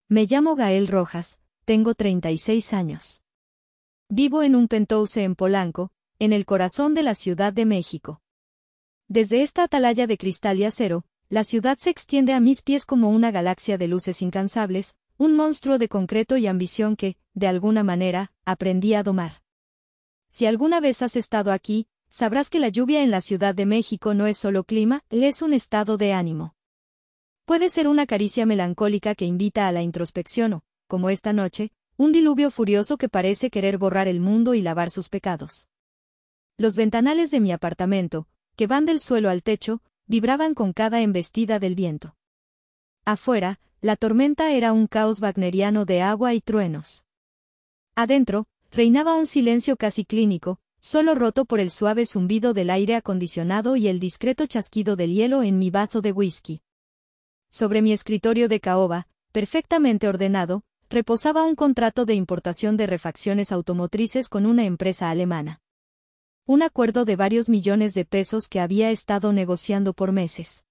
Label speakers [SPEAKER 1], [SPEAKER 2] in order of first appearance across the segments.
[SPEAKER 1] Me llamo Gael Rojas, tengo 36 años. Vivo en un penthouse en Polanco, en el corazón de la Ciudad de México. Desde esta atalaya de cristal y acero, la ciudad se extiende a mis pies como una galaxia de luces incansables, un monstruo de concreto y ambición que, de alguna manera, aprendí a domar. Si alguna vez has estado aquí, sabrás que la lluvia en la Ciudad de México no es solo clima, es un estado de ánimo. Puede ser una caricia melancólica que invita a la introspección o, como esta noche, un diluvio furioso que parece querer borrar el mundo y lavar sus pecados. Los ventanales de mi apartamento, que van del suelo al techo, vibraban con cada embestida del viento. Afuera, la tormenta era un caos wagneriano de agua y truenos. Adentro, reinaba un silencio casi clínico, solo roto por el suave zumbido del aire acondicionado y el discreto chasquido del hielo en mi vaso de whisky. Sobre mi escritorio de caoba, perfectamente ordenado, reposaba un contrato de importación de refacciones automotrices con una empresa alemana. Un acuerdo de varios millones de pesos que había estado negociando por meses.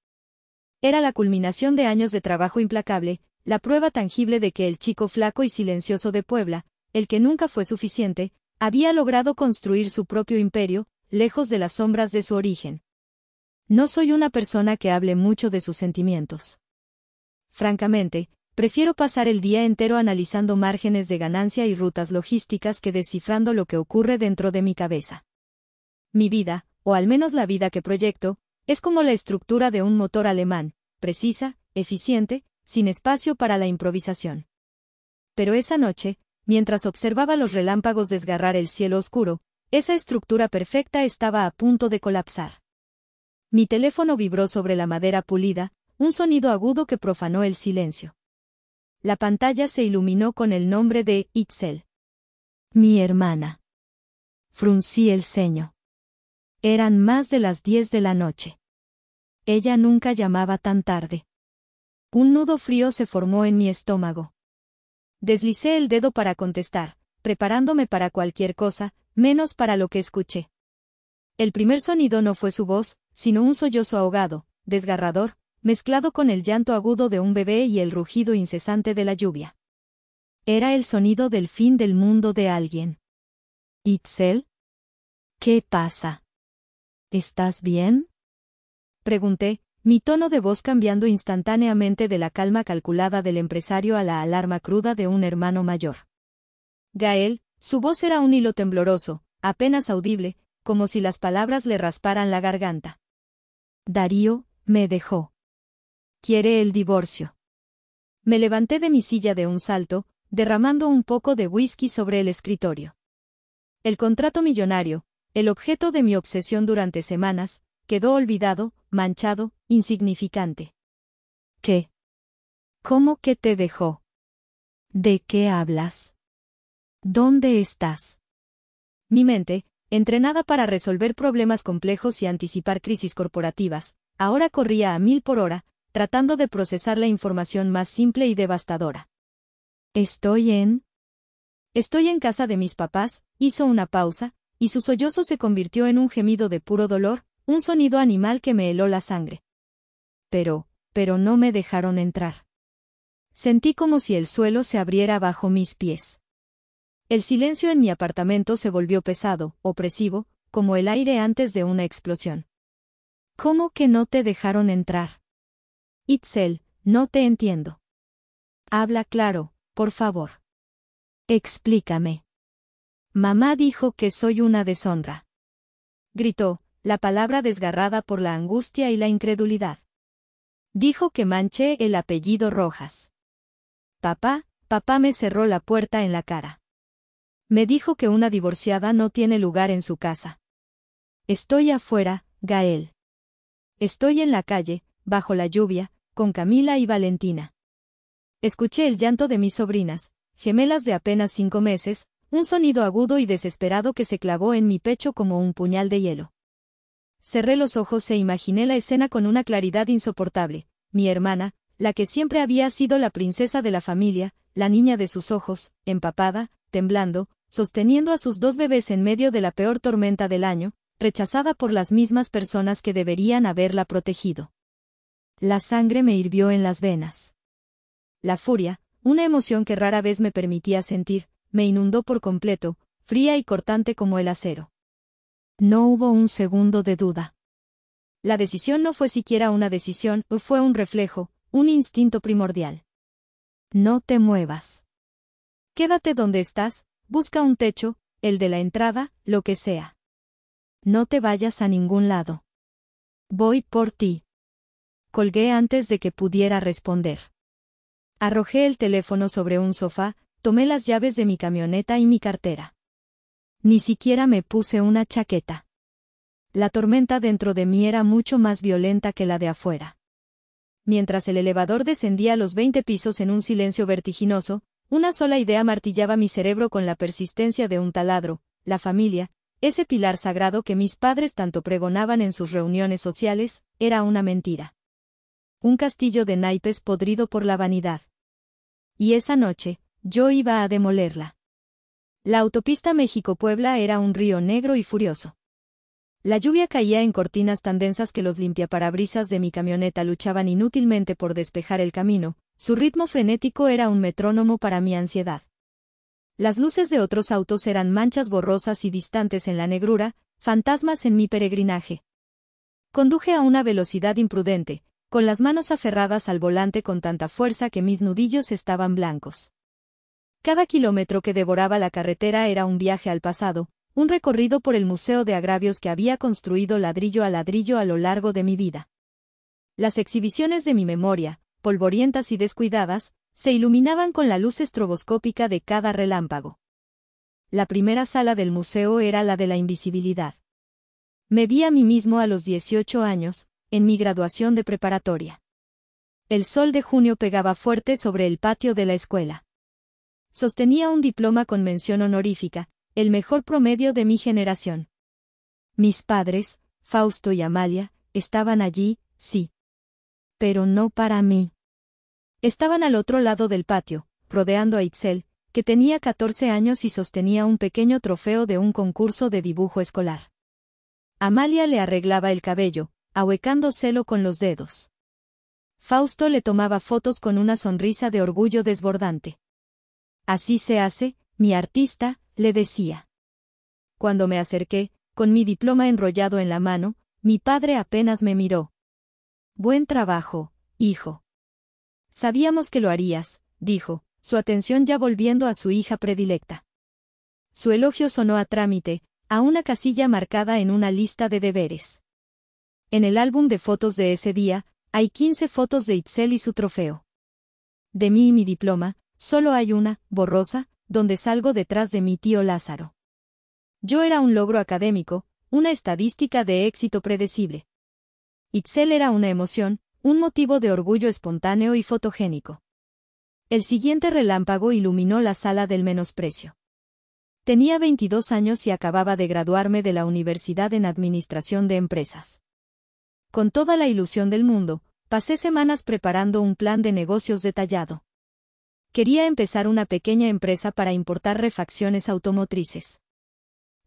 [SPEAKER 1] Era la culminación de años de trabajo implacable, la prueba tangible de que el chico flaco y silencioso de Puebla, el que nunca fue suficiente, había logrado construir su propio imperio, lejos de las sombras de su origen. No soy una persona que hable mucho de sus sentimientos. Francamente, prefiero pasar el día entero analizando márgenes de ganancia y rutas logísticas que descifrando lo que ocurre dentro de mi cabeza. Mi vida, o al menos la vida que proyecto, es como la estructura de un motor alemán, precisa, eficiente, sin espacio para la improvisación. Pero esa noche, mientras observaba los relámpagos desgarrar el cielo oscuro, esa estructura perfecta estaba a punto de colapsar. Mi teléfono vibró sobre la madera pulida, un sonido agudo que profanó el silencio. La pantalla se iluminó con el nombre de Itzel. Mi hermana. Fruncí el ceño. Eran más de las 10 de la noche. Ella nunca llamaba tan tarde. Un nudo frío se formó en mi estómago. Deslicé el dedo para contestar, preparándome para cualquier cosa, menos para lo que escuché. El primer sonido no fue su voz, sino un sollozo ahogado, desgarrador, mezclado con el llanto agudo de un bebé y el rugido incesante de la lluvia. Era el sonido del fin del mundo de alguien. ¿Itzel? ¿Qué pasa? ¿Estás bien? Pregunté, mi tono de voz cambiando instantáneamente de la calma calculada del empresario a la alarma cruda de un hermano mayor. Gael, su voz era un hilo tembloroso, apenas audible, como si las palabras le rasparan la garganta. Darío, me dejó. Quiere el divorcio. Me levanté de mi silla de un salto, derramando un poco de whisky sobre el escritorio. El contrato millonario, el objeto de mi obsesión durante semanas, quedó olvidado, manchado, insignificante. ¿Qué? ¿Cómo que te dejó? ¿De qué hablas? ¿Dónde estás? Mi mente, entrenada para resolver problemas complejos y anticipar crisis corporativas, ahora corría a 1000 por hora, tratando de procesar la información más simple y devastadora. Estoy en casa de mis papás, hizo una pausa, y su sollozo se convirtió en un gemido de puro dolor, un sonido animal que me heló la sangre. Pero no me dejaron entrar. Sentí como si el suelo se abriera bajo mis pies. El silencio en mi apartamento se volvió pesado, opresivo, como el aire antes de una explosión. ¿Cómo que no te dejaron entrar? Itzel, no te entiendo. Habla claro, por favor. Explícame. Mamá dijo que soy una deshonra. Gritó, la palabra desgarrada por la angustia y la incredulidad. Dijo que manché el apellido Rojas. Papá me cerró la puerta en la cara. Me dijo que una divorciada no tiene lugar en su casa. Estoy afuera, Gael. Estoy en la calle, bajo la lluvia, con Camila y Valentina. Escuché el llanto de mis sobrinas, gemelas de apenas 5 meses, un sonido agudo y desesperado que se clavó en mi pecho como un puñal de hielo. Cerré los ojos e imaginé la escena con una claridad insoportable. Mi hermana, la que siempre había sido la princesa de la familia, la niña de sus ojos, empapada, temblando, sosteniendo a sus 2 bebés en medio de la peor tormenta del año, rechazada por las mismas personas que deberían haberla protegido. La sangre me hirvió en las venas. La furia, una emoción que rara vez me permitía sentir, me inundó por completo, fría y cortante como el acero. No hubo un segundo de duda. La decisión no fue siquiera una decisión, fue un reflejo, un instinto primordial. No te muevas. Quédate donde estás, busca un techo, el de la entrada, lo que sea. No te vayas a ningún lado. Voy por ti. Colgué antes de que pudiera responder. Arrojé el teléfono sobre un sofá, tomé las llaves de mi camioneta y mi cartera. Ni siquiera me puse una chaqueta. La tormenta dentro de mí era mucho más violenta que la de afuera. Mientras el elevador descendía los 20 pisos en un silencio vertiginoso, una sola idea martillaba mi cerebro con la persistencia de un taladro: la familia, ese pilar sagrado que mis padres tanto pregonaban en sus reuniones sociales, era una mentira. Un castillo de naipes podrido por la vanidad. Y esa noche, yo iba a demolerla. La autopista México-Puebla era un río negro y furioso. La lluvia caía en cortinas tan densas que los limpiaparabrisas de mi camioneta luchaban inútilmente por despejar el camino. Su ritmo frenético era un metrónomo para mi ansiedad. Las luces de otros autos eran manchas borrosas y distantes en la negrura, fantasmas en mi peregrinaje. Conduje a una velocidad imprudente, con las manos aferradas al volante con tanta fuerza que mis nudillos estaban blancos. Cada kilómetro que devoraba la carretera era un viaje al pasado, un recorrido por el museo de agravios que había construido ladrillo a ladrillo a lo largo de mi vida. Las exhibiciones de mi memoria, polvorientas y descuidadas, se iluminaban con la luz estroboscópica de cada relámpago. La primera sala del museo era la de la invisibilidad. Me vi a mí mismo a los 18 años, en mi graduación de preparatoria. El sol de junio pegaba fuerte sobre el patio de la escuela. Sostenía un diploma con mención honorífica, el mejor promedio de mi generación. Mis padres, Fausto y Amalia, estaban allí, sí. Pero no para mí. Estaban al otro lado del patio, rodeando a Itzel, que tenía 14 años y sostenía un pequeño trofeo de un concurso de dibujo escolar. Amalia le arreglaba el cabello, ahuecándoselo con los dedos. Fausto le tomaba fotos con una sonrisa de orgullo desbordante. Así se hace, mi artista, le decía. Cuando me acerqué, con mi diploma enrollado en la mano, mi padre apenas me miró. Buen trabajo, hijo. Sabíamos que lo harías, dijo, su atención ya volviendo a su hija predilecta. Su elogio sonó a trámite, a una casilla marcada en una lista de deberes. En el álbum de fotos de ese día, hay 15 fotos de Itzel y su trofeo. De mí y mi diploma, solo hay una, borrosa, donde salgo detrás de mi tío Lázaro. Yo era un logro académico, una estadística de éxito predecible. Itzel era una emoción, un motivo de orgullo espontáneo y fotogénico. El siguiente relámpago iluminó la sala del menosprecio. Tenía 22 años y acababa de graduarme de la Universidad en Administración de Empresas. Con toda la ilusión del mundo, pasé semanas preparando un plan de negocios detallado. Quería empezar una pequeña empresa para importar refacciones automotrices.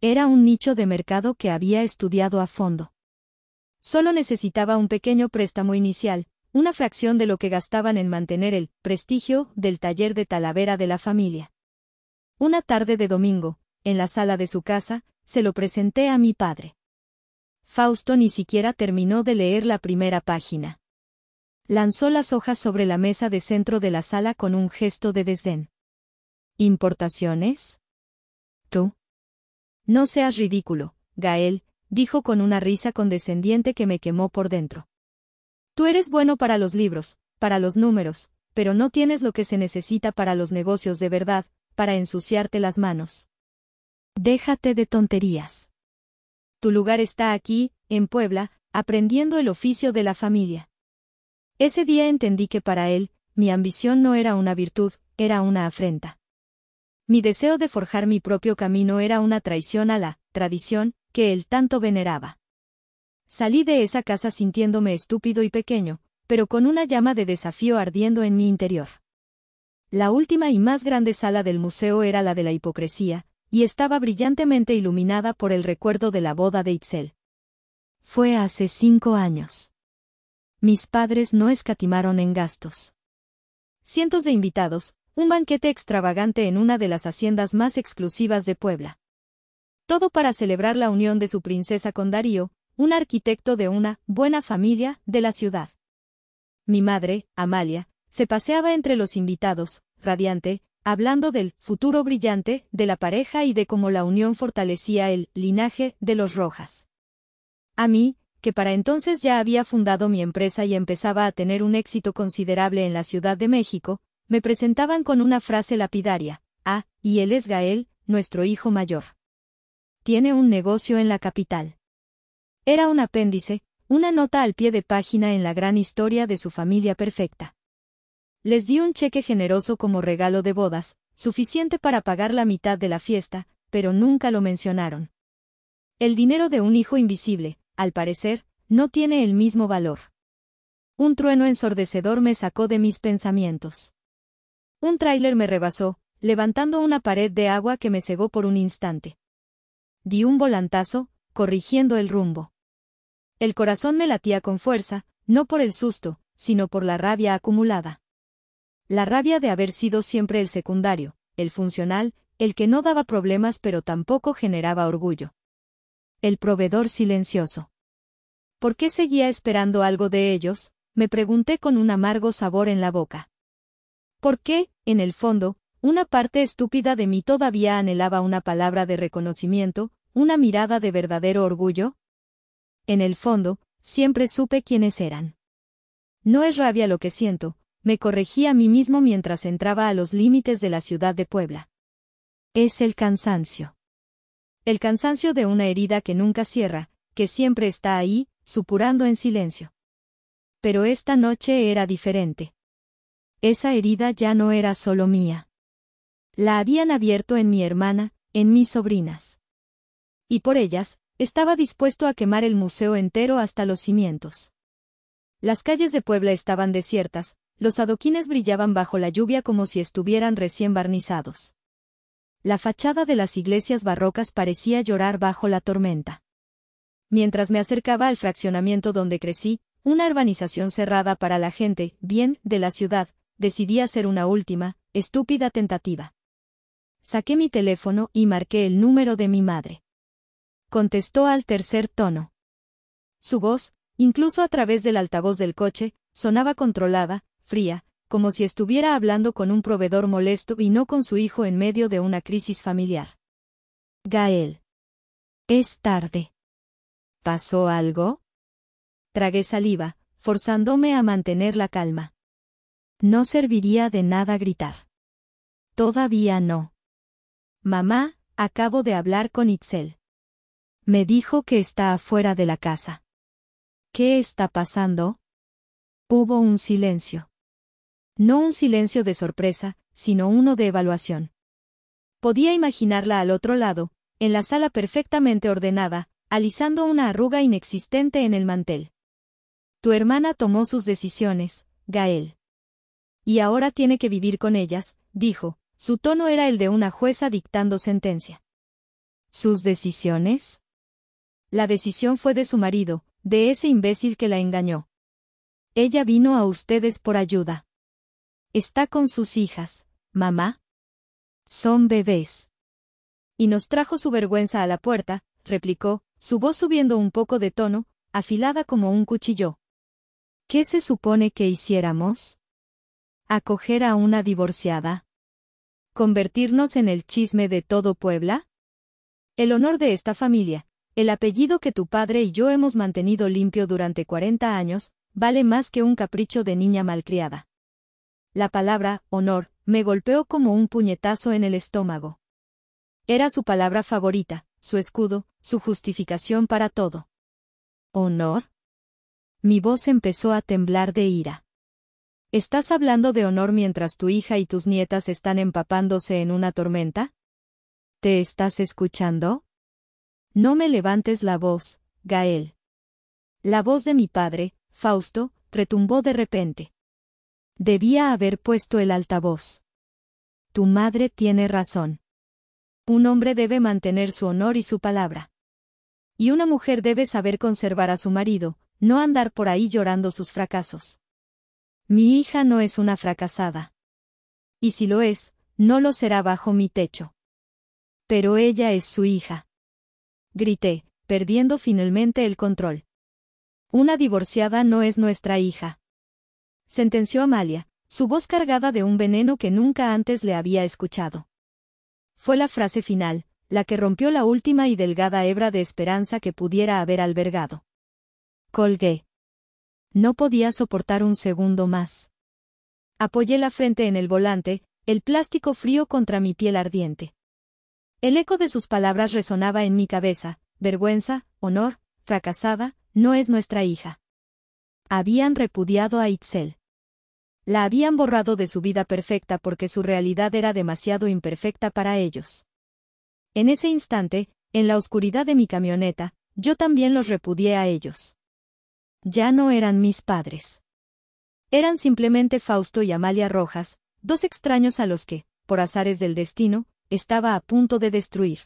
[SPEAKER 1] Era un nicho de mercado que había estudiado a fondo. Solo necesitaba un pequeño préstamo inicial, una fracción de lo que gastaban en mantener el prestigio del taller de Talavera de la familia. Una tarde de domingo, en la sala de su casa, se lo presenté a mi padre. Fausto ni siquiera terminó de leer la primera página. Lanzó las hojas sobre la mesa de centro de la sala con un gesto de desdén. ¿Importaciones? ¿Tú? No seas ridículo, Gael, dijo con una risa condescendiente que me quemó por dentro. Tú eres bueno para los libros, para los números, pero no tienes lo que se necesita para los negocios de verdad, para ensuciarte las manos. Déjate de tonterías. Tu lugar está aquí, en Puebla, aprendiendo el oficio de la familia. Ese día entendí que para él, mi ambición no era una virtud, era una afrenta. Mi deseo de forjar mi propio camino era una traición a la tradición que él tanto veneraba. Salí de esa casa sintiéndome estúpido y pequeño, pero con una llama de desafío ardiendo en mi interior. La última y más grande sala del museo era la de la hipocresía, y estaba brillantemente iluminada por el recuerdo de la boda de Itzel. Fue hace 5 años. Mis padres no escatimaron en gastos. Cientos de invitados, Un banquete extravagante en una de las haciendas más exclusivas de Puebla. Todo para celebrar la unión de su princesa con Darío, un arquitecto de una buena familia de la ciudad. Mi madre, Amalia, se paseaba entre los invitados, radiante, hablando del futuro brillante de la pareja y de cómo la unión fortalecía el linaje de los Rojas. A mí, que para entonces ya había fundado mi empresa y empezaba a tener un éxito considerable en la Ciudad de México, me presentaban con una frase lapidaria: y él es Gael, nuestro hijo mayor. Tiene un negocio en la capital. Era un apéndice, una nota al pie de página en la gran historia de su familia perfecta. Les di un cheque generoso como regalo de bodas, suficiente para pagar la mitad de la fiesta, pero nunca lo mencionaron. El dinero de un hijo invisible, al parecer, no tiene el mismo valor. Un trueno ensordecedor me sacó de mis pensamientos. Un tráiler me rebasó, levantando una pared de agua que me cegó por un instante. Di un volantazo, corrigiendo el rumbo. El corazón me latía con fuerza, no por el susto, sino por la rabia acumulada. La rabia de haber sido siempre el secundario, el funcional, el que no daba problemas pero tampoco generaba orgullo. El proveedor silencioso. ¿Por qué seguía esperando algo de ellos?, me pregunté con un amargo sabor en la boca. ¿Por qué, en el fondo, una parte estúpida de mí todavía anhelaba una palabra de reconocimiento, una mirada de verdadero orgullo? En el fondo, siempre supe quiénes eran. No es rabia lo que siento, me corregí a mí mismo mientras entraba a los límites de la ciudad de Puebla. Es el cansancio. El cansancio de una herida que nunca cierra, que siempre está ahí, supurando en silencio. Pero esta noche era diferente. Esa herida ya no era solo mía. La habían abierto en mi hermana, en mis sobrinas. Y por ellas, estaba dispuesto a quemar el museo entero hasta los cimientos. Las calles de Puebla estaban desiertas, los adoquines brillaban bajo la lluvia como si estuvieran recién barnizados. La fachada de las iglesias barrocas parecía llorar bajo la tormenta. Mientras me acercaba al fraccionamiento donde crecí, una urbanización cerrada para la gente bien de la ciudad, decidí hacer una última, estúpida tentativa. Saqué mi teléfono y marqué el número de mi madre. Contestó al tercer tono. Su voz, incluso a través del altavoz del coche, sonaba controlada, fría, como si estuviera hablando con un proveedor molesto y no con su hijo en medio de una crisis familiar. Gael. Es tarde. ¿Pasó algo? Tragué saliva, forzándome a mantener la calma. No serviría de nada gritar. Todavía no. Mamá, acabo de hablar con Itzel. Me dijo que está afuera de la casa. ¿Qué está pasando? Hubo un silencio. No un silencio de sorpresa, sino uno de evaluación. Podía imaginarla al otro lado, en la sala perfectamente ordenada, alisando una arruga inexistente en el mantel. Tu hermana tomó sus decisiones, Gael. Y ahora tiene que vivir con ellas, dijo, su tono era el de una jueza dictando sentencia. ¿Sus decisiones? La decisión fue de su marido, de ese imbécil que la engañó. Ella vino a ustedes por ayuda. Está con sus hijas, mamá. Son bebés. Y nos trajo su vergüenza a la puerta, replicó, su voz subiendo un poco de tono, afilada como un cuchillo. ¿Qué se supone que hiciéramos? ¿Acoger a una divorciada? ¿Convertirnos en el chisme de todo Puebla? El honor de esta familia, el apellido que tu padre y yo hemos mantenido limpio durante 40 años, vale más que un capricho de niña malcriada. La palabra, honor, me golpeó como un puñetazo en el estómago. Era su palabra favorita, su escudo, su justificación para todo. ¿Honor? Mi voz empezó a temblar de ira. ¿Estás hablando de honor mientras tu hija y tus nietas están empapándose en una tormenta? ¿Te estás escuchando? No me levantes la voz, Gael. La voz de mi padre, Fausto, retumbó de repente. Debía haber puesto el altavoz. Tu madre tiene razón. Un hombre debe mantener su honor y su palabra. Y una mujer debe saber conservar a su marido, no andar por ahí llorando sus fracasos. Mi hija no es una fracasada. Y si lo es, no lo será bajo mi techo. Pero ella es su hija. Grité, perdiendo finalmente el control. Una divorciada no es nuestra hija. Sentenció Amalia, su voz cargada de un veneno que nunca antes le había escuchado. Fue la frase final, la que rompió la última y delgada hebra de esperanza que pudiera haber albergado. Colgué. No podía soportar un segundo más. Apoyé la frente en el volante, el plástico frío contra mi piel ardiente. El eco de sus palabras resonaba en mi cabeza: vergüenza, honor, fracasada, no es nuestra hija. Habían repudiado a Itzel. La habían borrado de su vida perfecta porque su realidad era demasiado imperfecta para ellos. En ese instante, en la oscuridad de mi camioneta, yo también los repudié a ellos. Ya no eran mis padres. Eran simplemente Fausto y Amalia Rojas, dos extraños a los que, por azares del destino, estaba a punto de destruir.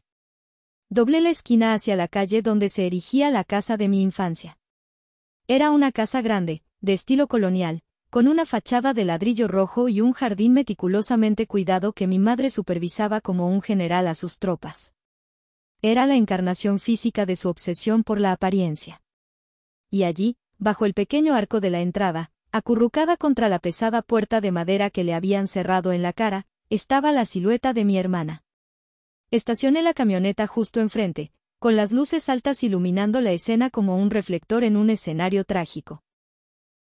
[SPEAKER 1] Doblé la esquina hacia la calle donde se erigía la casa de mi infancia. Era una casa grande, de estilo colonial, con una fachada de ladrillo rojo y un jardín meticulosamente cuidado que mi madre supervisaba como un general a sus tropas. Era la encarnación física de su obsesión por la apariencia. Y allí, bajo el pequeño arco de la entrada, acurrucada contra la pesada puerta de madera que le habían cerrado en la cara, estaba la silueta de mi hermana. Estacioné la camioneta justo enfrente, con las luces altas iluminando la escena como un reflector en un escenario trágico.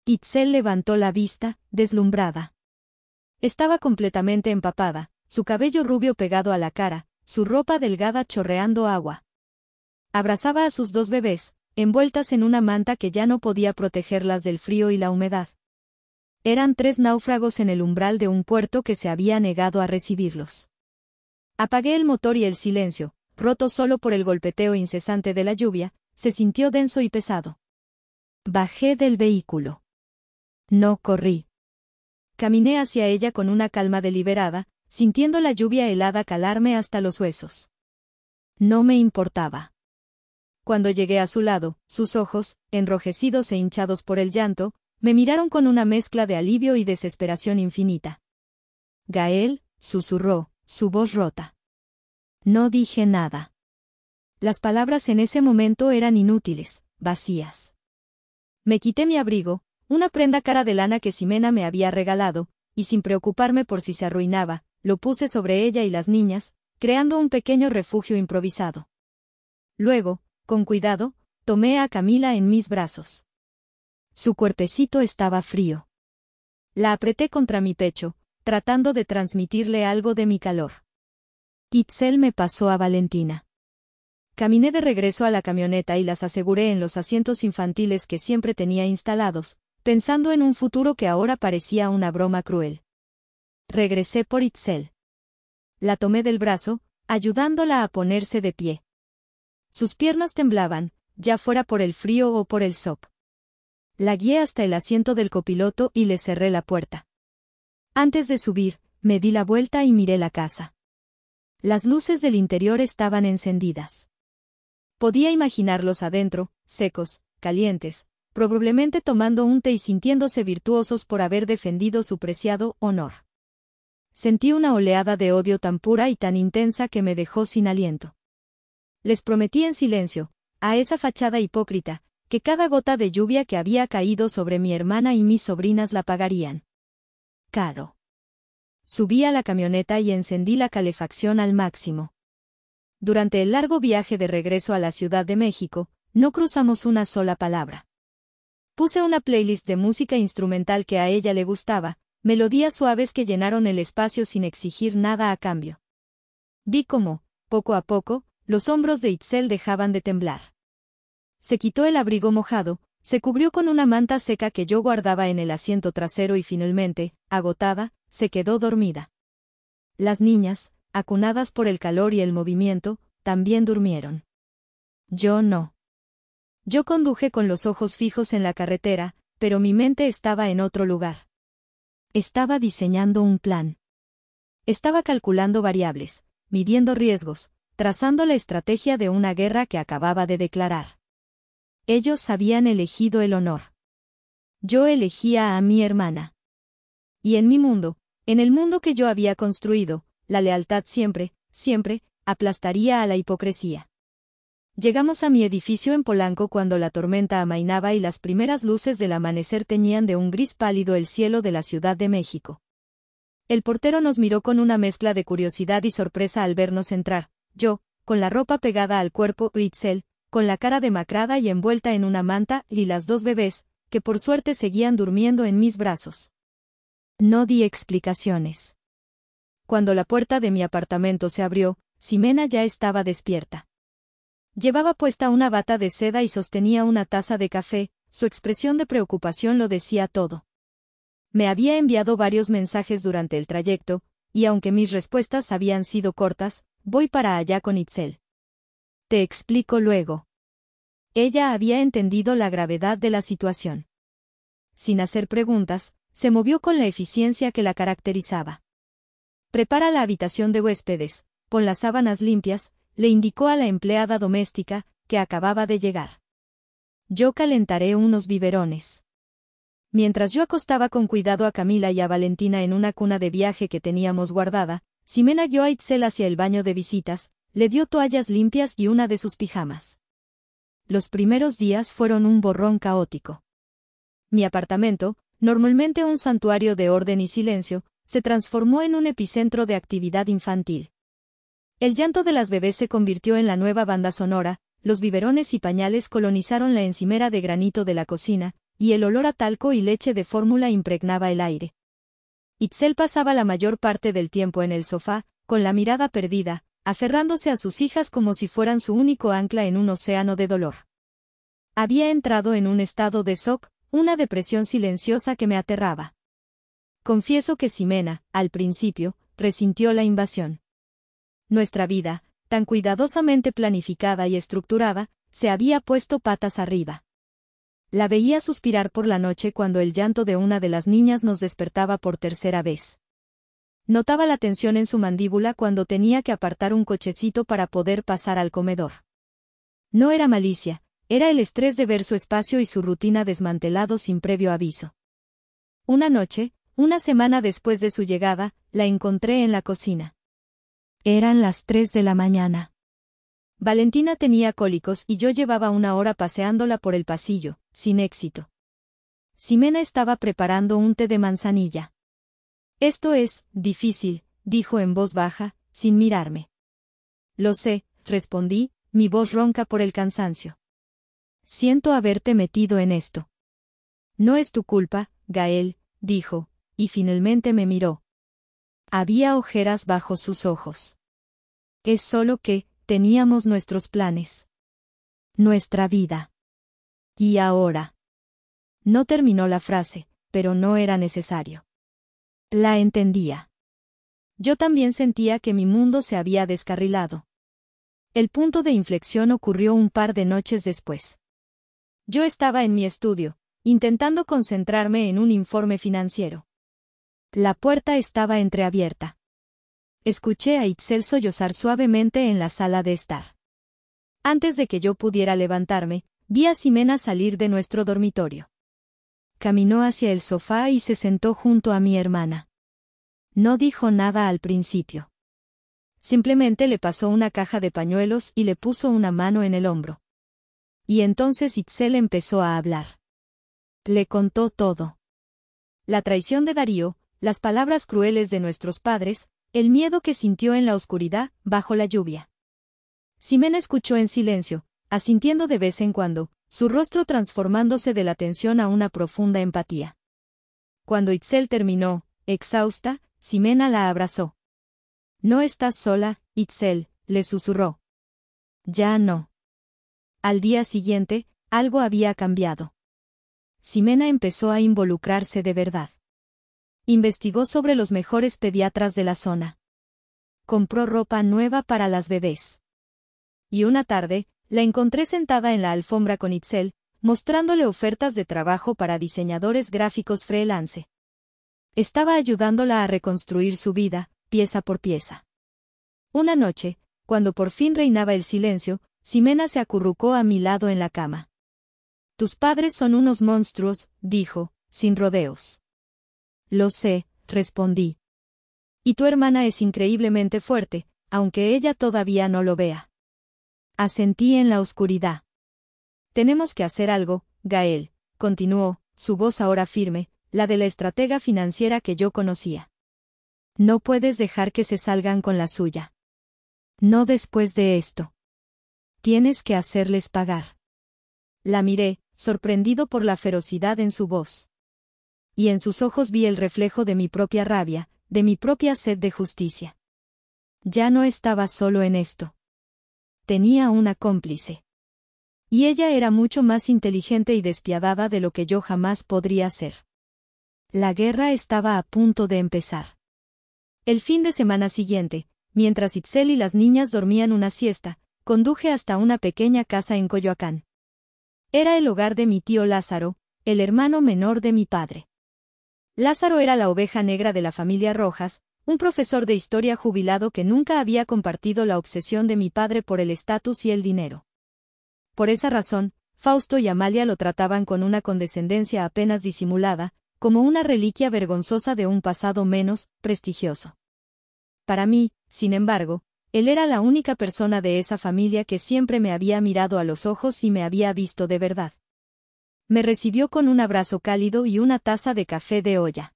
[SPEAKER 1] Itzel levantó la vista, deslumbrada. Estaba completamente empapada, su cabello rubio pegado a la cara, su ropa delgada chorreando agua. Abrazaba a sus dos bebés, envueltas en una manta que ya no podía protegerlas del frío y la humedad. Eran 3 náufragos en el umbral de un puerto que se había negado a recibirlos. Apagué el motor y el silencio, roto solo por el golpeteo incesante de la lluvia, se sintió denso y pesado. Bajé del vehículo. No corrí. Caminé hacia ella con una calma deliberada, sintiendo la lluvia helada calarme hasta los huesos. No me importaba. Cuando llegué a su lado, sus ojos, enrojecidos e hinchados por el llanto, me miraron con una mezcla de alivio y desesperación infinita. Gael, susurró, su voz rota. No dije nada. Las palabras en ese momento eran inútiles, vacías. Me quité mi abrigo, una prenda cara de lana que Ximena me había regalado, y sin preocuparme por si se arruinaba, lo puse sobre ella y las niñas, creando un pequeño refugio improvisado. Luego, con cuidado, tomé a Camila en mis brazos. Su cuerpecito estaba frío. La apreté contra mi pecho, tratando de transmitirle algo de mi calor. Itzel me pasó a Valentina. Caminé de regreso a la camioneta y las aseguré en los asientos infantiles que siempre tenía instalados, pensando en un futuro que ahora parecía una broma cruel. Regresé por Itzel. La tomé del brazo, ayudándola a ponerse de pie. Sus piernas temblaban, ya fuera por el frío o por el shock. La guié hasta el asiento del copiloto y le cerré la puerta. Antes de subir, me di la vuelta y miré la casa. Las luces del interior estaban encendidas. Podía imaginarlos adentro, secos, calientes, probablemente tomando un té y sintiéndose virtuosos por haber defendido su preciado honor. Sentí una oleada de odio tan pura y tan intensa que me dejó sin aliento. Les prometí en silencio, a esa fachada hipócrita, que cada gota de lluvia que había caído sobre mi hermana y mis sobrinas la pagarían caro. Subí a la camioneta y encendí la calefacción al máximo. Durante el largo viaje de regreso a la Ciudad de México, no cruzamos una sola palabra. Puse una playlist de música instrumental que a ella le gustaba, melodías suaves que llenaron el espacio sin exigir nada a cambio. Vi cómo, poco a poco, los hombros de Itzel dejaban de temblar. Se quitó el abrigo mojado, se cubrió con una manta seca que yo guardaba en el asiento trasero y finalmente, agotada, se quedó dormida. Las niñas, acunadas por el calor y el movimiento, también durmieron. Yo no. Yo conduje con los ojos fijos en la carretera, pero mi mente estaba en otro lugar. Estaba diseñando un plan. Estaba calculando variables, midiendo riesgos, trazando la estrategia de una guerra que acababa de declarar. Ellos habían elegido el honor. Yo elegía a mi hermana. Y en mi mundo, En el mundo que yo había construido, la lealtad siempre, siempre, aplastaría a la hipocresía. Llegamos a mi edificio en Polanco cuando la tormenta amainaba y las primeras luces del amanecer teñían de un gris pálido el cielo de la Ciudad de México. El portero nos miró con una mezcla de curiosidad y sorpresa al vernos entrar, yo, con la ropa pegada al cuerpo, Itzel, con la cara demacrada y envuelta en una manta, y las dos bebés, que por suerte seguían durmiendo en mis brazos. No di explicaciones. Cuando la puerta de mi apartamento se abrió, Ximena ya estaba despierta. Llevaba puesta una bata de seda y sostenía una taza de café, su expresión de preocupación lo decía todo. Me había enviado varios mensajes durante el trayecto, y aunque mis respuestas habían sido cortas, voy para allá con Itzel. Te explico luego. Ella había entendido la gravedad de la situación. Sin hacer preguntas, se movió con la eficiencia que la caracterizaba. Prepara la habitación de huéspedes, pon las sábanas limpias, le indicó a la empleada doméstica, que acababa de llegar. Yo calentaré unos biberones. Mientras yo acostaba con cuidado a Camila y a Valentina en una cuna de viaje que teníamos guardada, Ximena guió a Itzel hacia el baño de visitas, le dio toallas limpias y una de sus pijamas. Los primeros días fueron un borrón caótico. Mi apartamento, normalmente un santuario de orden y silencio, se transformó en un epicentro de actividad infantil. El llanto de las bebés se convirtió en la nueva banda sonora, los biberones y pañales colonizaron la encimera de granito de la cocina, y el olor a talco y leche de fórmula impregnaba el aire. Itzel pasaba la mayor parte del tiempo en el sofá, con la mirada perdida, aferrándose a sus hijas como si fueran su único ancla en un océano de dolor. Había entrado en un estado de shock, una depresión silenciosa que me aterraba. Confieso que Ximena, al principio, resintió la invasión. Nuestra vida, tan cuidadosamente planificada y estructurada, se había puesto patas arriba. La veía suspirar por la noche cuando el llanto de una de las niñas nos despertaba por tercera vez. Notaba la tensión en su mandíbula cuando tenía que apartar un cochecito para poder pasar al comedor. No era malicia, era el estrés de ver su espacio y su rutina desmantelados sin previo aviso. Una noche, una semana después de su llegada, la encontré en la cocina. Eran las 3 de la mañana. Valentina tenía cólicos y yo llevaba una hora paseándola por el pasillo, sin éxito. Ximena estaba preparando un té de manzanilla. Esto es difícil, dijo en voz baja, sin mirarme. Lo sé, respondí, mi voz ronca por el cansancio. Siento haberte metido en esto. No es tu culpa, Gael, dijo, y finalmente me miró. Había ojeras bajo sus ojos. Es solo que, teníamos nuestros planes. Nuestra vida. ¿Y ahora? No terminó la frase, pero no era necesario. La entendía. Yo también sentía que mi mundo se había descarrilado. El punto de inflexión ocurrió un par de noches después. Yo estaba en mi estudio, intentando concentrarme en un informe financiero. La puerta estaba entreabierta. Escuché a Itzel sollozar suavemente en la sala de estar. Antes de que yo pudiera levantarme, vi a Ximena salir de nuestro dormitorio. Caminó hacia el sofá y se sentó junto a mi hermana. No dijo nada al principio. Simplemente le pasó una caja de pañuelos y le puso una mano en el hombro. Y entonces Itzel empezó a hablar. Le contó todo. La traición de Darío, las palabras crueles de nuestros padres, el miedo que sintió en la oscuridad, bajo la lluvia. Ximena escuchó en silencio, asintiendo de vez en cuando, su rostro transformándose de la tensión a una profunda empatía. Cuando Itzel terminó, exhausta, Ximena la abrazó. No estás sola, Itzel, le susurró. Ya no. Al día siguiente, algo había cambiado. Ximena empezó a involucrarse de verdad. Investigó sobre los mejores pediatras de la zona. Compró ropa nueva para las bebés. Y una tarde, la encontré sentada en la alfombra con Itzel, mostrándole ofertas de trabajo para diseñadores gráficos freelance. Estaba ayudándola a reconstruir su vida, pieza por pieza. Una noche, cuando por fin reinaba el silencio, Ximena se acurrucó a mi lado en la cama. Tus padres son unos monstruos, dijo, sin rodeos. Lo sé, respondí. Y tu hermana es increíblemente fuerte, aunque ella todavía no lo vea. Asentí en la oscuridad. Tenemos que hacer algo, Gael, continuó, su voz ahora firme, la de la estratega financiera que yo conocía. No puedes dejar que se salgan con la suya. No después de esto. Tienes que hacerles pagar. La miré, sorprendido por la ferocidad en su voz. Y en sus ojos vi el reflejo de mi propia rabia, de mi propia sed de justicia. Ya no estaba solo en esto. Tenía una cómplice. Y ella era mucho más inteligente y despiadada de lo que yo jamás podría ser. La guerra estaba a punto de empezar. El fin de semana siguiente, mientras Itzel y las niñas dormían una siesta, conduje hasta una pequeña casa en Coyoacán. Era el hogar de mi tío Lázaro, el hermano menor de mi padre. Lázaro era la oveja negra de la familia Rojas, un profesor de historia jubilado que nunca había compartido la obsesión de mi padre por el estatus y el dinero. Por esa razón, Fausto y Amalia lo trataban con una condescendencia apenas disimulada, como una reliquia vergonzosa de un pasado menos prestigioso. Para mí, sin embargo, él era la única persona de esa familia que siempre me había mirado a los ojos y me había visto de verdad. Me recibió con un abrazo cálido y una taza de café de olla.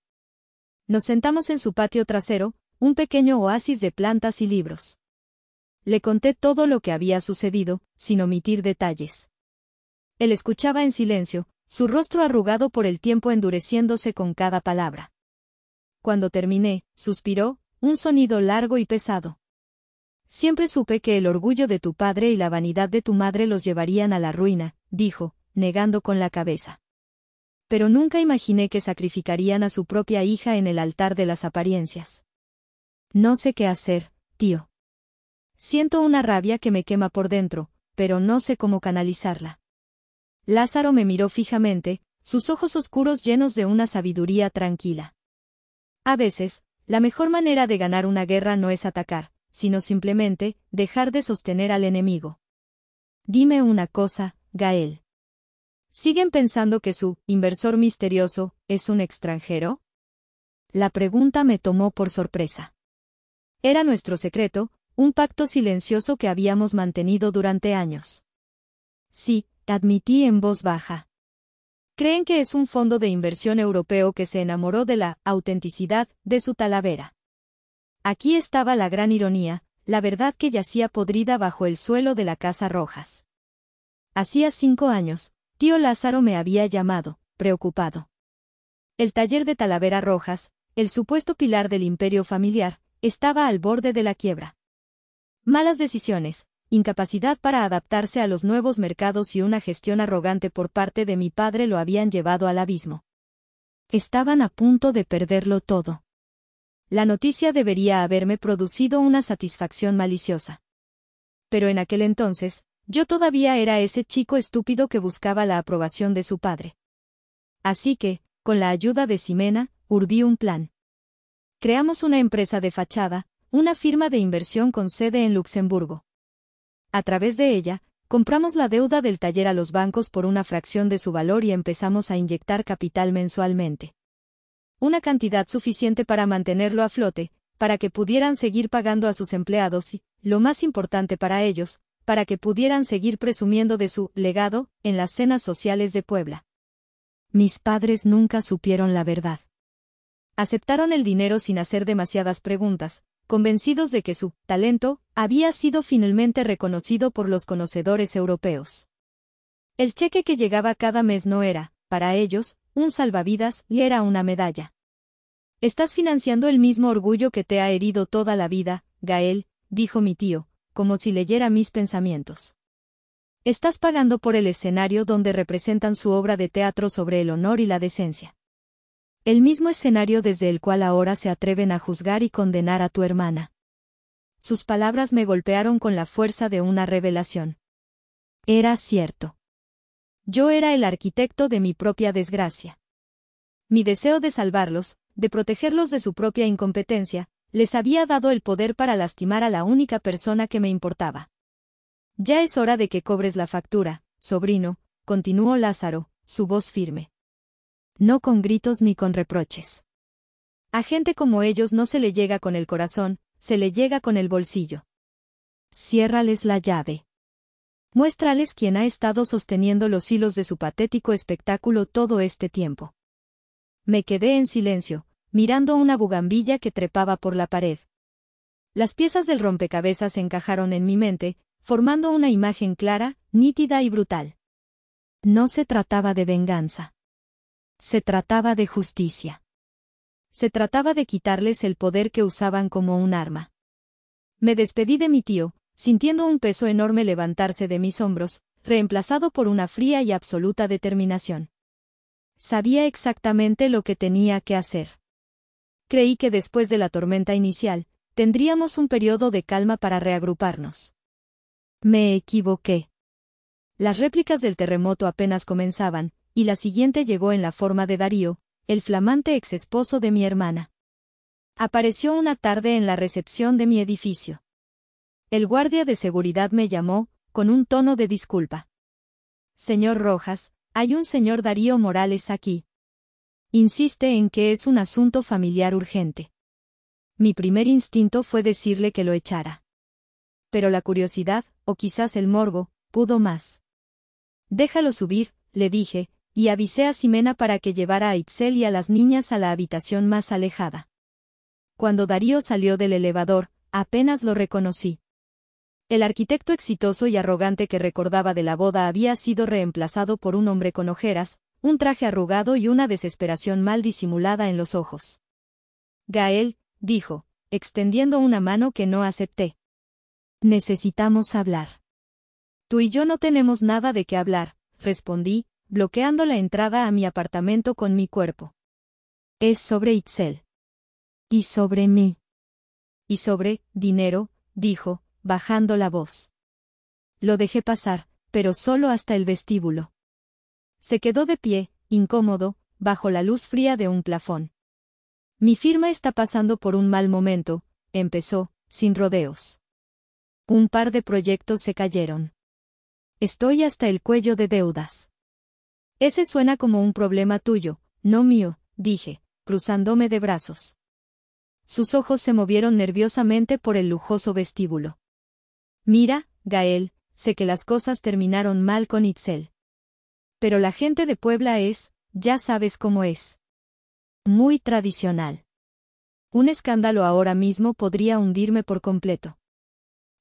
[SPEAKER 1] Nos sentamos en su patio trasero, un pequeño oasis de plantas y libros. Le conté todo lo que había sucedido, sin omitir detalles. Él escuchaba en silencio, su rostro arrugado por el tiempo endureciéndose con cada palabra. Cuando terminé, suspiró, un sonido largo y pesado. Siempre supe que el orgullo de tu padre y la vanidad de tu madre los llevarían a la ruina, dijo, negando con la cabeza. Pero nunca imaginé que sacrificarían a su propia hija en el altar de las apariencias. No sé qué hacer, tío. Siento una rabia que me quema por dentro, pero no sé cómo canalizarla. Lázaro me miró fijamente, sus ojos oscuros llenos de una sabiduría tranquila. A veces, la mejor manera de ganar una guerra no es atacar, sino simplemente, dejar de sostener al enemigo. Dime una cosa, Gael. ¿Siguen pensando que su inversor misterioso es un extranjero? La pregunta me tomó por sorpresa. Era nuestro secreto, un pacto silencioso que habíamos mantenido durante años. Sí, admití en voz baja. Creen que es un fondo de inversión europeo que se enamoró de la autenticidad de su Talavera. Aquí estaba la gran ironía, la verdad que yacía podrida bajo el suelo de la Casa Rojas. Hacía 5 años, tío Lázaro me había llamado, preocupado. El taller de Talavera Rojas, el supuesto pilar del imperio familiar, estaba al borde de la quiebra. Malas decisiones, incapacidad para adaptarse a los nuevos mercados y una gestión arrogante por parte de mi padre lo habían llevado al abismo. Estaban a punto de perderlo todo. La noticia debería haberme producido una satisfacción maliciosa. Pero en aquel entonces, yo todavía era ese chico estúpido que buscaba la aprobación de su padre. Así que, con la ayuda de Ximena, urdí un plan. Creamos una empresa de fachada, una firma de inversión con sede en Luxemburgo. A través de ella, compramos la deuda del taller a los bancos por una fracción de su valor y empezamos a inyectar capital mensualmente. Una cantidad suficiente para mantenerlo a flote, para que pudieran seguir pagando a sus empleados y, lo más importante para ellos, para que pudieran seguir presumiendo de su legado en las cenas sociales de Puebla. Mis padres nunca supieron la verdad. Aceptaron el dinero sin hacer demasiadas preguntas, convencidos de que su talento había sido finalmente reconocido por los conocedores europeos. El cheque que llegaba cada mes no era, para ellos, un salvavidas y era una medalla. Estás financiando el mismo orgullo que te ha herido toda la vida, Gael, dijo mi tío, como si leyera mis pensamientos. Estás pagando por el escenario donde representan su obra de teatro sobre el honor y la decencia. El mismo escenario desde el cual ahora se atreven a juzgar y condenar a tu hermana. Sus palabras me golpearon con la fuerza de una revelación. Era cierto. Yo era el arquitecto de mi propia desgracia. Mi deseo de salvarlos, de protegerlos de su propia incompetencia, les había dado el poder para lastimar a la única persona que me importaba. Ya es hora de que cobres la factura, sobrino, continuó Lázaro, su voz firme. No con gritos ni con reproches. A gente como ellos no se le llega con el corazón, se le llega con el bolsillo. Ciérrales la llave. Muéstrales quién ha estado sosteniendo los hilos de su patético espectáculo todo este tiempo. Me quedé en silencio, mirando una bugambilla que trepaba por la pared. Las piezas del rompecabezas encajaron en mi mente, formando una imagen clara, nítida y brutal. No se trataba de venganza. Se trataba de justicia. Se trataba de quitarles el poder que usaban como un arma. Me despedí de mi tío, sintiendo un peso enorme levantarse de mis hombros, reemplazado por una fría y absoluta determinación. Sabía exactamente lo que tenía que hacer. Creí que después de la tormenta inicial, tendríamos un periodo de calma para reagruparnos. Me equivoqué. Las réplicas del terremoto apenas comenzaban, y la siguiente llegó en la forma de Darío, el flamante exesposo de mi hermana. Apareció una tarde en la recepción de mi edificio. El guardia de seguridad me llamó, con un tono de disculpa. Señor Rojas, hay un señor Darío Morales aquí. Insiste en que es un asunto familiar urgente. Mi primer instinto fue decirle que lo echara. Pero la curiosidad, o quizás el morbo, pudo más. Déjalo subir, le dije, y avisé a Ximena para que llevara a Itzel y a las niñas a la habitación más alejada. Cuando Darío salió del elevador, apenas lo reconocí. El arquitecto exitoso y arrogante que recordaba de la boda había sido reemplazado por un hombre con ojeras, un traje arrugado y una desesperación mal disimulada en los ojos. Gael, dijo, extendiendo una mano que no acepté. Necesitamos hablar. Tú y yo no tenemos nada de qué hablar, respondí, bloqueando la entrada a mi apartamento con mi cuerpo. Es sobre Itzel. Y sobre mí. Y sobre dinero, dijo, bajando la voz. Lo dejé pasar, pero solo hasta el vestíbulo. Se quedó de pie, incómodo, bajo la luz fría de un plafón. Mi firma está pasando por un mal momento, empezó, sin rodeos. Un par de proyectos se cayeron. Estoy hasta el cuello de deudas. Ese suena como un problema tuyo, no mío, dije, cruzándome de brazos. Sus ojos se movieron nerviosamente por el lujoso vestíbulo. Mira, Gael, sé que las cosas terminaron mal con Itzel. Pero la gente de Puebla es, ya sabes cómo es. Muy tradicional. Un escándalo ahora mismo podría hundirme por completo.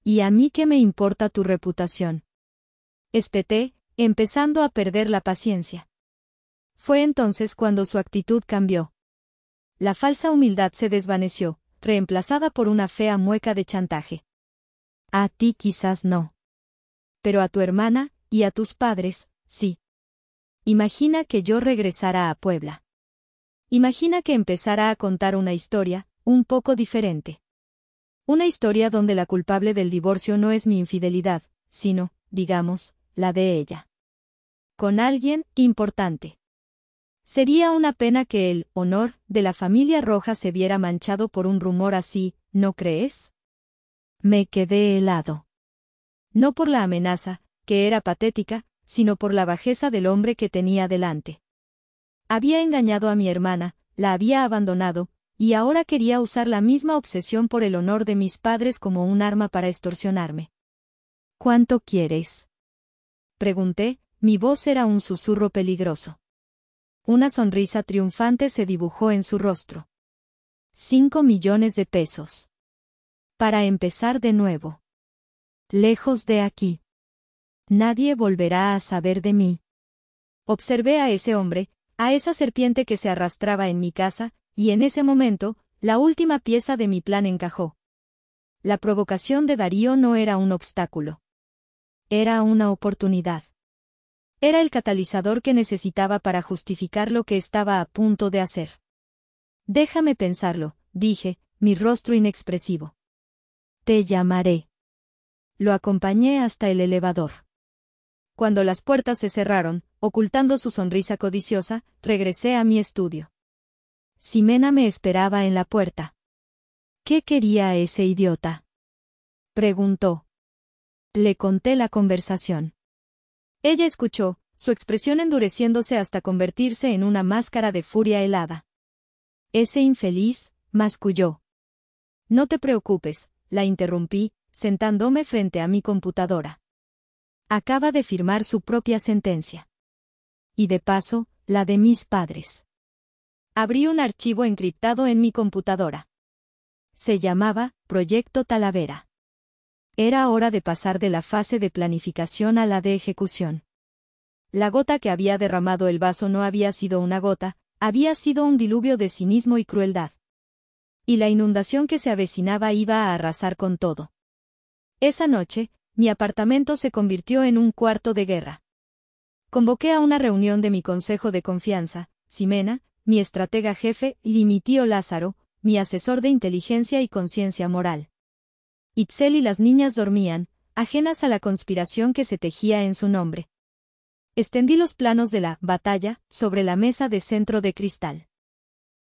[SPEAKER 1] ¿Y a mí qué me importa tu reputación? Espeté, empezando a perder la paciencia. Fue entonces cuando su actitud cambió. La falsa humildad se desvaneció, reemplazada por una fea mueca de chantaje. A ti quizás no. Pero a tu hermana, y a tus padres, sí. Imagina que yo regresara a Puebla. Imagina que empezara a contar una historia, un poco diferente. Una historia donde la culpable del divorcio no es mi infidelidad, sino, digamos, la de ella. Con alguien importante. Sería una pena que el honor de la familia Rojas se viera manchado por un rumor así, ¿no crees? Me quedé helado. No por la amenaza, que era patética, sino por la bajeza del hombre que tenía delante. Había engañado a mi hermana, la había abandonado, y ahora quería usar la misma obsesión por el honor de mis padres como un arma para extorsionarme. ¿Cuánto quieres? Pregunté, mi voz era un susurro peligroso. Una sonrisa triunfante se dibujó en su rostro. 5 millones de pesos. Para empezar de nuevo. Lejos de aquí. Nadie volverá a saber de mí. Observé a ese hombre, a esa serpiente que se arrastraba en mi casa, y en ese momento, la última pieza de mi plan encajó. La provocación de Darío no era un obstáculo. Era una oportunidad. Era el catalizador que necesitaba para justificar lo que estaba a punto de hacer. Déjame pensarlo, dije, mi rostro inexpresivo. Te llamaré. Lo acompañé hasta el elevador. Cuando las puertas se cerraron, ocultando su sonrisa codiciosa, regresé a mi estudio. Ximena me esperaba en la puerta. ¿Qué quería ese idiota? Preguntó. Le conté la conversación. Ella escuchó, su expresión endureciéndose hasta convertirse en una máscara de furia helada. Ese infeliz, masculló. No te preocupes, la interrumpí, sentándome frente a mi computadora. Acaba de firmar su propia sentencia. Y de paso, la de mis padres. Abrí un archivo encriptado en mi computadora. Se llamaba Proyecto Talavera. Era hora de pasar de la fase de planificación a la de ejecución. La gota que había derramado el vaso no había sido una gota, había sido un diluvio de cinismo y crueldad. Y la inundación que se avecinaba iba a arrasar con todo. Esa noche, mi apartamento se convirtió en un cuarto de guerra. Convoqué a una reunión de mi consejo de confianza, Ximena, mi estratega jefe, y mi tío Lázaro, mi asesor de inteligencia y conciencia moral. Itzel y las niñas dormían, ajenas a la conspiración que se tejía en su nombre. Extendí los planos de la batalla sobre la mesa de centro de cristal.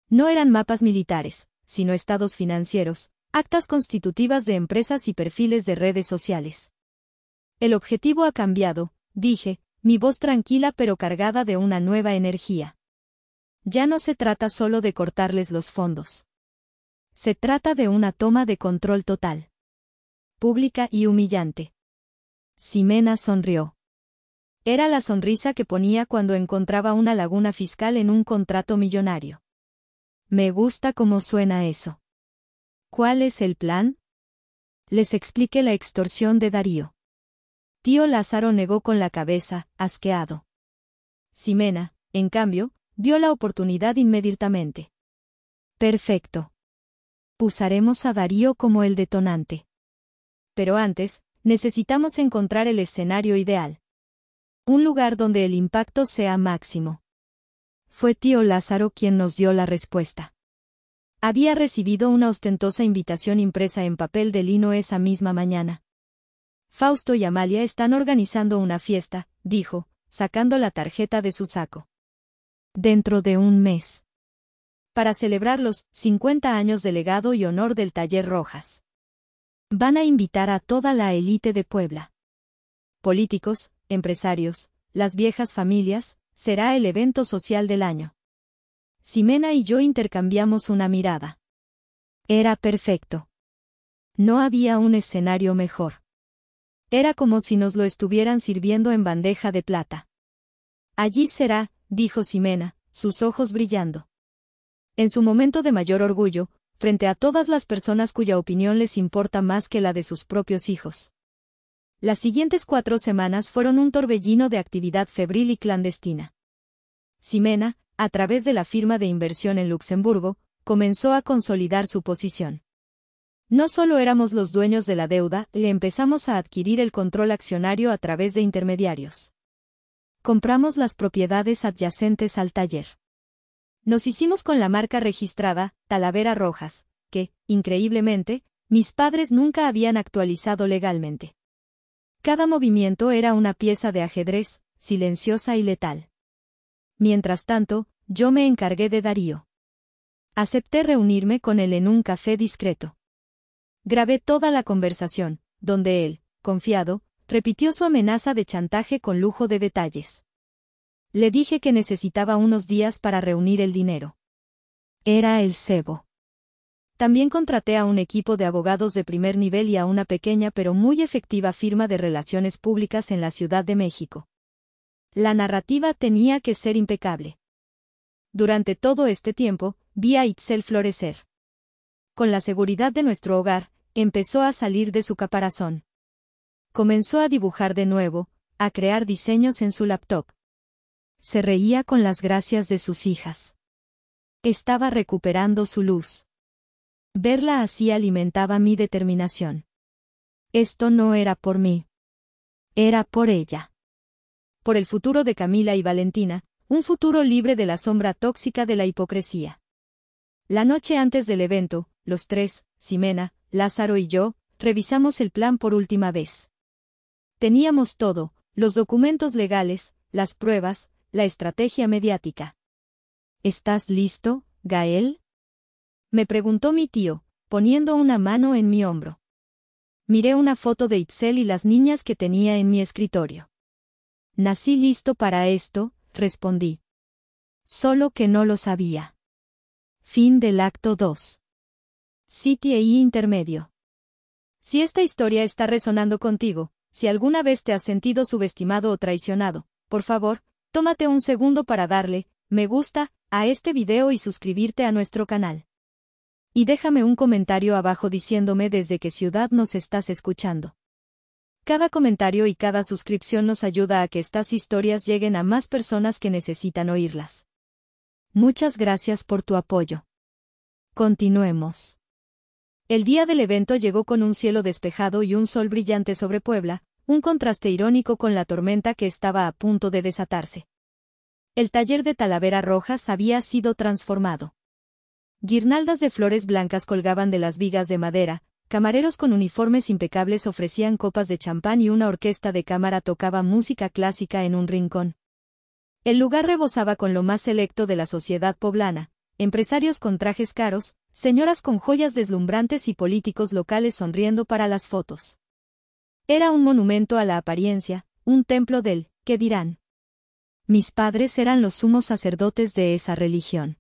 [SPEAKER 1] No eran mapas militares, sino estados financieros, actas constitutivas de empresas y perfiles de redes sociales. El objetivo ha cambiado, dije, mi voz tranquila pero cargada de una nueva energía. Ya no se trata solo de cortarles los fondos. Se trata de una toma de control total. Pública y humillante. Ximena sonrió. Era la sonrisa que ponía cuando encontraba una laguna fiscal en un contrato millonario. Me gusta cómo suena eso. ¿Cuál es el plan? Les expliqué la extorsión de Darío. Tío Lázaro negó con la cabeza, asqueado. Ximena, en cambio, vio la oportunidad inmediatamente. Perfecto. Usaremos a Darío como el detonante. Pero antes, necesitamos encontrar el escenario ideal. Un lugar donde el impacto sea máximo. Fue tío Lázaro quien nos dio la respuesta. Había recibido una ostentosa invitación impresa en papel de lino esa misma mañana. Fausto y Amalia están organizando una fiesta, dijo, sacando la tarjeta de su saco. Dentro de un mes. Para celebrar los 50 años de legado y honor del Taller Rojas. Van a invitar a toda la élite de Puebla. Políticos, empresarios, las viejas familias, será el evento social del año. Ximena y yo intercambiamos una mirada. Era perfecto. No había un escenario mejor. Era como si nos lo estuvieran sirviendo en bandeja de plata. Allí será, dijo Ximena, sus ojos brillando. En su momento de mayor orgullo, frente a todas las personas cuya opinión les importa más que la de sus propios hijos. Las siguientes 4 semanas fueron un torbellino de actividad febril y clandestina. Ximena, a través de la firma de inversión en Luxemburgo, comenzó a consolidar su posición. No solo éramos los dueños de la deuda, le empezamos a adquirir el control accionario a través de intermediarios. Compramos las propiedades adyacentes al taller. Nos hicimos con la marca registrada, Talavera Rojas, que, increíblemente, mis padres nunca habían actualizado legalmente. Cada movimiento era una pieza de ajedrez, silenciosa y letal. Mientras tanto, yo me encargué de Darío. Acepté reunirme con él en un café discreto. Grabé toda la conversación, donde él, confiado, repitió su amenaza de chantaje con lujo de detalles. Le dije que necesitaba unos días para reunir el dinero. Era el cebo. También contraté a un equipo de abogados de primer nivel y a una pequeña pero muy efectiva firma de relaciones públicas en la Ciudad de México. La narrativa tenía que ser impecable. Durante todo este tiempo, vi a Itzel florecer. Con la seguridad de nuestro hogar, empezó a salir de su caparazón. Comenzó a dibujar de nuevo, a crear diseños en su laptop. Se reía con las gracias de sus hijas. Estaba recuperando su luz. Verla así alimentaba mi determinación. Esto no era por mí. Era por ella. Por el futuro de Camila y Valentina, un futuro libre de la sombra tóxica de la hipocresía. La noche antes del evento, los tres, Ximena, Lázaro y yo, revisamos el plan por última vez. Teníamos todo, los documentos legales, las pruebas, la estrategia mediática. ¿Estás listo, Gael? Me preguntó mi tío, poniendo una mano en mi hombro. Miré una foto de Itzel y las niñas que tenía en mi escritorio. Nací listo para esto, respondí. Solo que no lo sabía. Fin del acto 2. CTI intermedio. Si esta historia está resonando contigo, si alguna vez te has sentido subestimado o traicionado, por favor, tómate un segundo para darle me gusta a este video y suscribirte a nuestro canal. Y déjame un comentario abajo diciéndome desde qué ciudad nos estás escuchando. Cada comentario y cada suscripción nos ayuda a que estas historias lleguen a más personas que necesitan oírlas. Muchas gracias por tu apoyo. Continuemos. El día del evento llegó con un cielo despejado y un sol brillante sobre Puebla, un contraste irónico con la tormenta que estaba a punto de desatarse. El taller de Talavera Rojas había sido transformado. Guirnaldas de flores blancas colgaban de las vigas de madera, camareros con uniformes impecables ofrecían copas de champán y una orquesta de cámara tocaba música clásica en un rincón. El lugar rebosaba con lo más selecto de la sociedad poblana, empresarios con trajes caros, señoras con joyas deslumbrantes y políticos locales sonriendo para las fotos. Era un monumento a la apariencia, un templo del ¿qué dirán? Mis padres eran los sumos sacerdotes de esa religión.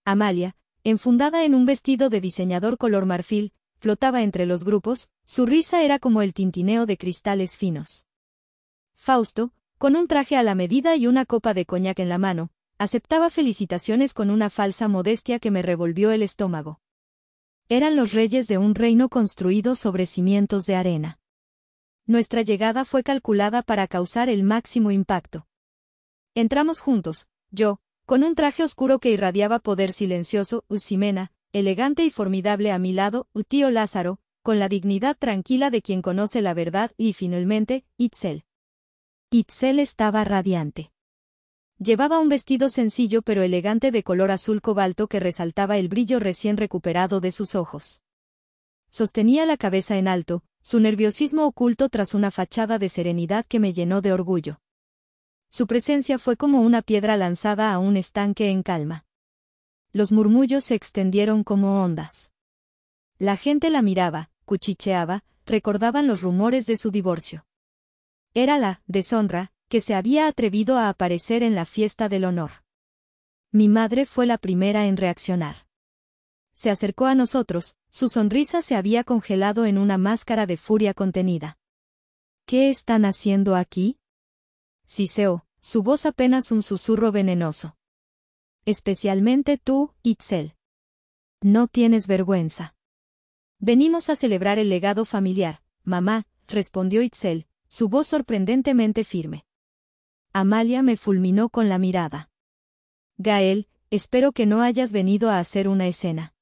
[SPEAKER 1] Amalia, enfundada en un vestido de diseñador color marfil, flotaba entre los grupos, su risa era como el tintineo de cristales finos. Fausto, con un traje a la medida y una copa de coñac en la mano, aceptaba felicitaciones con una falsa modestia que me revolvió el estómago. Eran los reyes de un reino construido sobre cimientos de arena. Nuestra llegada fue calculada para causar el máximo impacto. Entramos juntos, yo, con un traje oscuro que irradiaba poder silencioso, Ximena, elegante y formidable a mi lado, tío Lázaro, con la dignidad tranquila de quien conoce la verdad, y finalmente, Itzel. Itzel estaba radiante. Llevaba un vestido sencillo pero elegante de color azul cobalto que resaltaba el brillo recién recuperado de sus ojos. Sostenía la cabeza en alto, su nerviosismo oculto tras una fachada de serenidad que me llenó de orgullo. Su presencia fue como una piedra lanzada a un estanque en calma. Los murmullos se extendieron como ondas. La gente la miraba, cuchicheaba, recordaban los rumores de su divorcio. Era la deshonra que se había atrevido a aparecer en la fiesta del honor. Mi madre fue la primera en reaccionar. Se acercó a nosotros, su sonrisa se había congelado en una máscara de furia contenida. ¿Qué están haciendo aquí? Siseó, su voz apenas un susurro venenoso. Especialmente tú, Itzel. No tienes vergüenza. Venimos a celebrar el legado familiar, mamá, respondió Itzel, su voz sorprendentemente firme. Amalia me fulminó con la mirada. Gael, espero que no hayas venido a hacer una escena.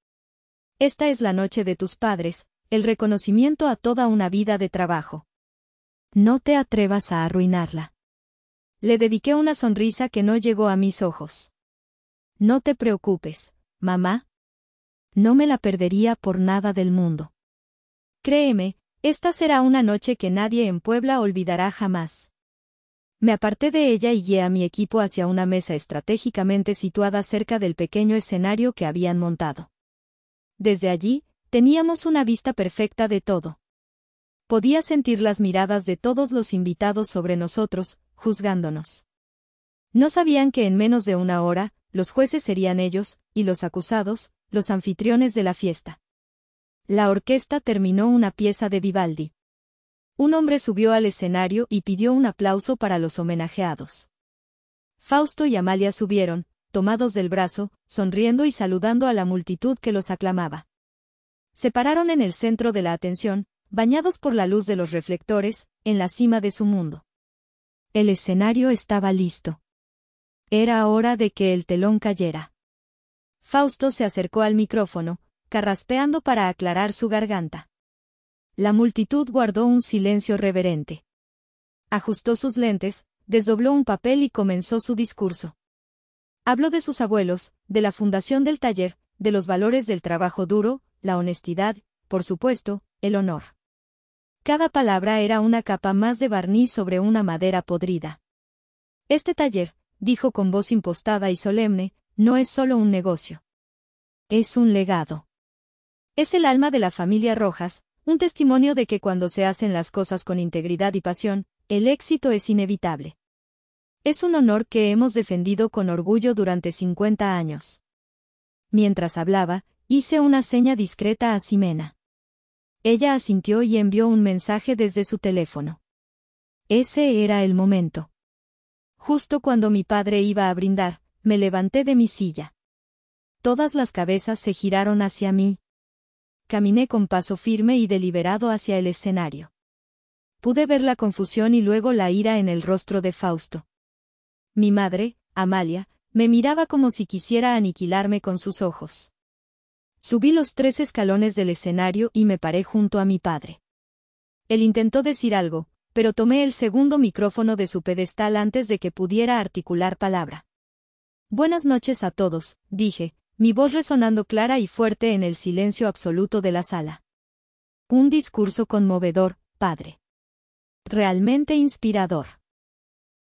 [SPEAKER 1] Esta es la noche de tus padres, el reconocimiento a toda una vida de trabajo. No te atrevas a arruinarla. Le dediqué una sonrisa que no llegó a mis ojos. No te preocupes, mamá. No me la perdería por nada del mundo. Créeme, esta será una noche que nadie en Puebla olvidará jamás. Me aparté de ella y guié a mi equipo hacia una mesa estratégicamente situada cerca del pequeño escenario que habían montado. Desde allí, teníamos una vista perfecta de todo. Podía sentir las miradas de todos los invitados sobre nosotros, juzgándonos. No sabían que en menos de una hora, los jueces serían ellos, y los acusados, los anfitriones de la fiesta. La orquesta terminó una pieza de Vivaldi. Un hombre subió al escenario y pidió un aplauso para los homenajeados. Fausto y Amalia subieron, tomados del brazo, sonriendo y saludando a la multitud que los aclamaba. Se pararon en el centro de la atención, bañados por la luz de los reflectores, en la cima de su mundo. El escenario estaba listo. Era hora de que el telón cayera. Fausto se acercó al micrófono, carraspeando para aclarar su garganta. La multitud guardó un silencio reverente. Ajustó sus lentes, desdobló un papel y comenzó su discurso. Habló de sus abuelos, de la fundación del taller, de los valores del trabajo duro, la honestidad, por supuesto, el honor. Cada palabra era una capa más de barniz sobre una madera podrida. Este taller, dijo con voz impostada y solemne, no es solo un negocio. Es un legado. Es el alma de la familia Rojas, un testimonio de que cuando se hacen las cosas con integridad y pasión, el éxito es inevitable. Es un honor que hemos defendido con orgullo durante 50 años. Mientras hablaba, hice una seña discreta a Ximena. Ella asintió y envió un mensaje desde su teléfono. Ese era el momento. Justo cuando mi padre iba a brindar, me levanté de mi silla. Todas las cabezas se giraron hacia mí. Caminé con paso firme y deliberado hacia el escenario. Pude ver la confusión y luego la ira en el rostro de Fausto. Mi madre, Amalia, me miraba como si quisiera aniquilarme con sus ojos. Subí los 3 escalones del escenario y me paré junto a mi padre. Él intentó decir algo, pero tomé el segundo micrófono de su pedestal antes de que pudiera articular palabra. Buenas noches a todos, dije, mi voz resonando clara y fuerte en el silencio absoluto de la sala. Un discurso conmovedor, padre. Realmente inspirador.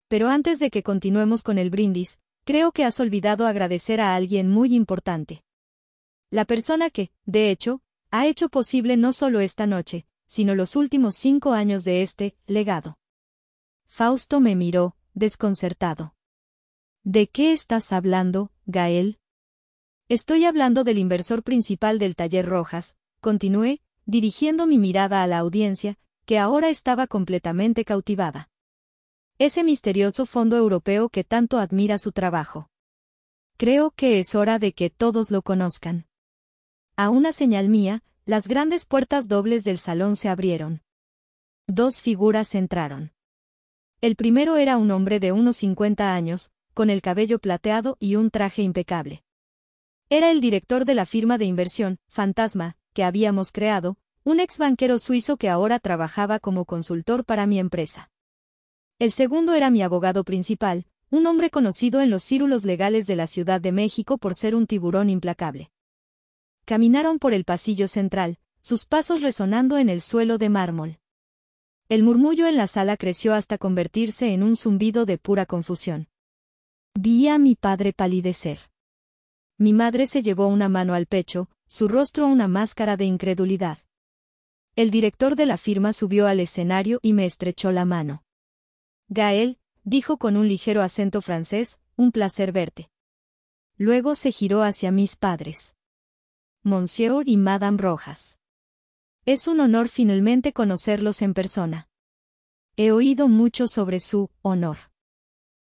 [SPEAKER 1] Pero antes de que continuemos con el brindis, creo que has olvidado agradecer a alguien muy importante. La persona que, de hecho, ha hecho posible no solo esta noche, sino los últimos 5 años de este legado. Fausto me miró, desconcertado. ¿De qué estás hablando, Gael? Estoy hablando del inversor principal del Taller Rojas, continué, dirigiendo mi mirada a la audiencia, que ahora estaba completamente cautivada. Ese misterioso fondo europeo que tanto admira su trabajo. Creo que es hora de que todos lo conozcan. A una señal mía, las grandes puertas dobles del salón se abrieron. 2 figuras entraron. El primero era un hombre de unos 50 años, con el cabello plateado y un traje impecable. Era el director de la firma de inversión, Fantasma, que habíamos creado, un ex banquero suizo que ahora trabajaba como consultor para mi empresa. El segundo era mi abogado principal, un hombre conocido en los círculos legales de la Ciudad de México por ser un tiburón implacable. Caminaron por el pasillo central, sus pasos resonando en el suelo de mármol. El murmullo en la sala creció hasta convertirse en un zumbido de pura confusión. Vi a mi padre palidecer. Mi madre se llevó una mano al pecho, su rostro una máscara de incredulidad. El director de la firma subió al escenario y me estrechó la mano. Gael, dijo con un ligero acento francés, un placer verte. Luego se giró hacia mis padres. Monsieur y Madame Rojas. Es un honor finalmente conocerlos en persona. He oído mucho sobre su honor.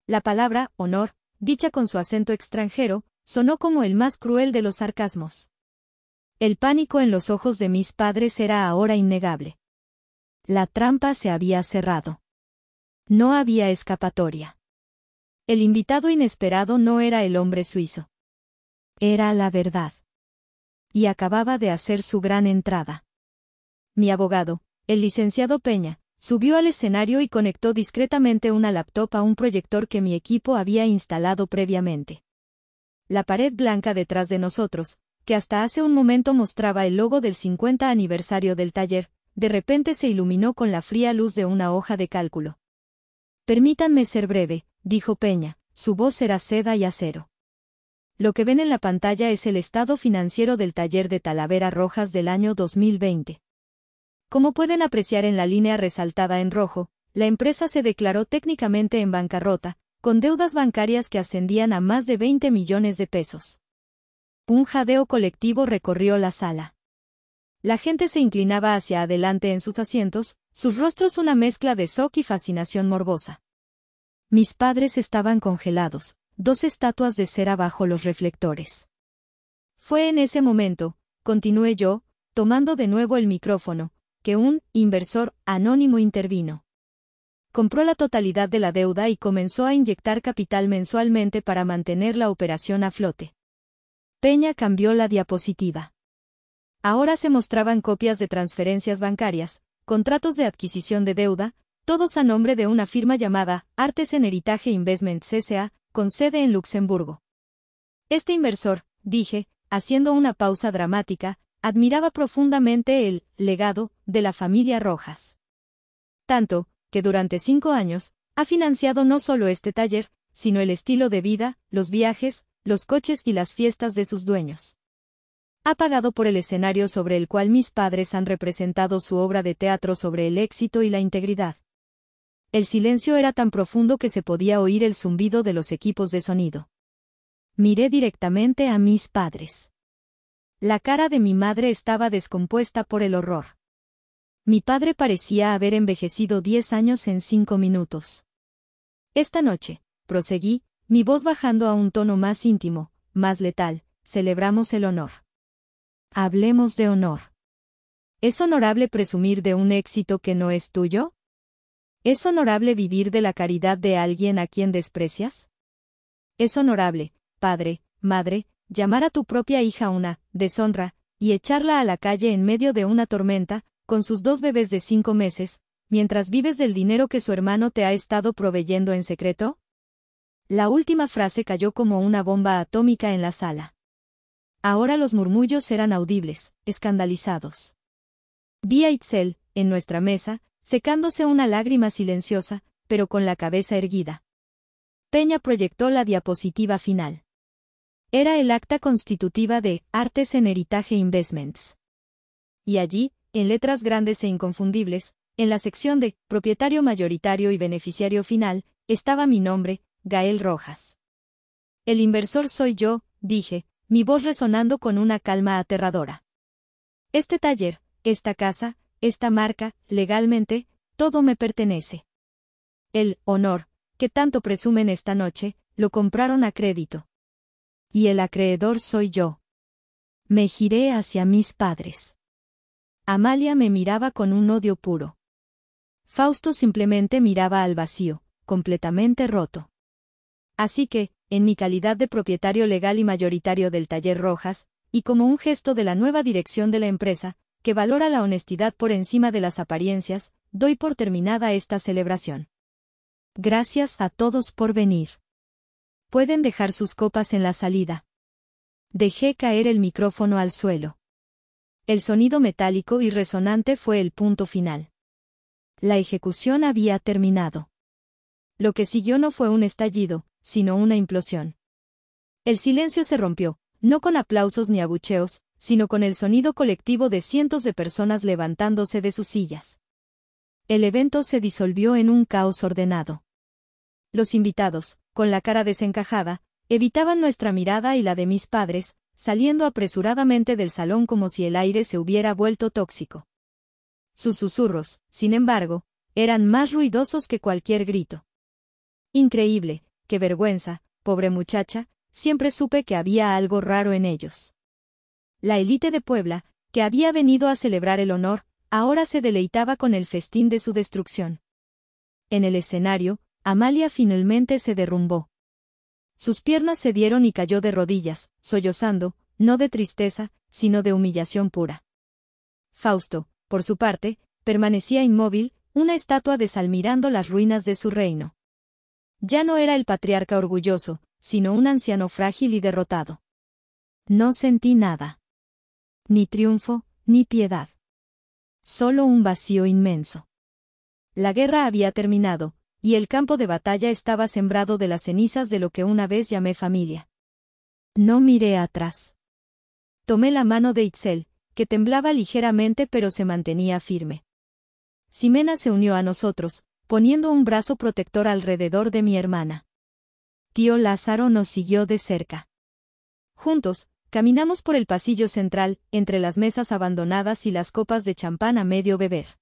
[SPEAKER 1] La palabra honor, dicha con su acento extranjero, sonó como el más cruel de los sarcasmos. El pánico en los ojos de mis padres era ahora innegable. La trampa se había cerrado. No había escapatoria. El invitado inesperado no era el hombre suizo. Era la verdad. Y acababa de hacer su gran entrada. Mi abogado, el licenciado Peña, subió al escenario y conectó discretamente una laptop a un proyector que mi equipo había instalado previamente. La pared blanca detrás de nosotros, que hasta hace un momento mostraba el logo del 50 aniversario del taller, de repente se iluminó con la fría luz de una hoja de cálculo. Permítanme ser breve, dijo Peña, su voz era seda y acero. Lo que ven en la pantalla es el estado financiero del taller de Talavera Rojas del año 2020. Como pueden apreciar en la línea resaltada en rojo, la empresa se declaró técnicamente en bancarrota, con deudas bancarias que ascendían a más de 20 millones de pesos. Un jadeo colectivo recorrió la sala. La gente se inclinaba hacia adelante en sus asientos, sus rostros una mezcla de shock y fascinación morbosa. Mis padres estaban congelados, 2 estatuas de cera bajo los reflectores. Fue en ese momento, continué yo, tomando de nuevo el micrófono, que un inversor anónimo intervino. Compró la totalidad de la deuda y comenzó a inyectar capital mensualmente para mantener la operación a flote. Peña cambió la diapositiva. Ahora se mostraban copias de transferencias bancarias, contratos de adquisición de deuda, todos a nombre de una firma llamada Artesen Heritage Investments S.A., con sede en Luxemburgo. Este inversor, dije, haciendo una pausa dramática, admiraba profundamente el legado de la familia Rojas. Tanto, que durante 5 años, ha financiado no solo este taller, sino el estilo de vida, los viajes, los coches y las fiestas de sus dueños. Ha pagado por el escenario sobre el cual mis padres han representado su obra de teatro sobre el éxito y la integridad. El silencio era tan profundo que se podía oír el zumbido de los equipos de sonido. Miré directamente a mis padres. La cara de mi madre estaba descompuesta por el horror. Mi padre parecía haber envejecido 10 años en 5 minutos. Esta noche, proseguí, mi voz bajando a un tono más íntimo, más letal, celebramos el honor. Hablemos de honor. ¿Es honorable presumir de un éxito que no es tuyo? ¿Es honorable vivir de la caridad de alguien a quien desprecias? ¿Es honorable, padre, madre, llamar a tu propia hija una deshonra y echarla a la calle en medio de una tormenta, con sus 2 bebés de 5 meses, mientras vives del dinero que su hermano te ha estado proveyendo en secreto? La última frase cayó como una bomba atómica en la sala. Ahora los murmullos eran audibles, escandalizados. Vi a Itzel, en nuestra mesa, secándose una lágrima silenciosa, pero con la cabeza erguida. Peña proyectó la diapositiva final. Era el acta constitutiva de Artes en Heritage Investments. Y allí, en letras grandes e inconfundibles, en la sección de Propietario mayoritario y beneficiario final, estaba mi nombre, Gael Rojas. El inversor soy yo, dije, mi voz resonando con una calma aterradora. Este taller, esta casa, esta marca, legalmente, todo me pertenece. El honor, que tanto presumen esta noche, lo compraron a crédito. Y el acreedor soy yo. Me giré hacia mis padres. Amalia me miraba con un odio puro. Fausto simplemente miraba al vacío, completamente roto. Así que, en mi calidad de propietario legal y mayoritario del Taller Rojas, y como un gesto de la nueva dirección de la empresa, que valora la honestidad por encima de las apariencias, doy por terminada esta celebración. Gracias a todos por venir. Pueden dejar sus copas en la salida. Dejé caer el micrófono al suelo. El sonido metálico y resonante fue el punto final. La ejecución había terminado. Lo que siguió no fue un estallido, sino una implosión. El silencio se rompió, no con aplausos ni abucheos, sino con el sonido colectivo de cientos de personas levantándose de sus sillas. El evento se disolvió en un caos ordenado. Los invitados, con la cara desencajada, evitaban nuestra mirada y la de mis padres, saliendo apresuradamente del salón como si el aire se hubiera vuelto tóxico. Sus susurros, sin embargo, eran más ruidosos que cualquier grito. Increíble, qué vergüenza, pobre muchacha, siempre supe que había algo raro en ellos. La élite de Puebla, que había venido a celebrar el honor, ahora se deleitaba con el festín de su destrucción. En el escenario, Amalia finalmente se derrumbó. Sus piernas cedieron y cayó de rodillas, sollozando, no de tristeza, sino de humillación pura. Fausto, por su parte, permanecía inmóvil, una estatua desalmirando las ruinas de su reino. Ya no era el patriarca orgulloso, sino un anciano frágil y derrotado. No sentí nada. Ni triunfo, ni piedad. Solo un vacío inmenso. La guerra había terminado, y el campo de batalla estaba sembrado de las cenizas de lo que una vez llamé familia. No miré atrás. Tomé la mano de Itzel, que temblaba ligeramente pero se mantenía firme. Ximena se unió a nosotros, poniendo un brazo protector alrededor de mi hermana. Tío Lázaro nos siguió de cerca. Juntos, caminamos por el pasillo central, entre las mesas abandonadas y las copas de champán a medio beber.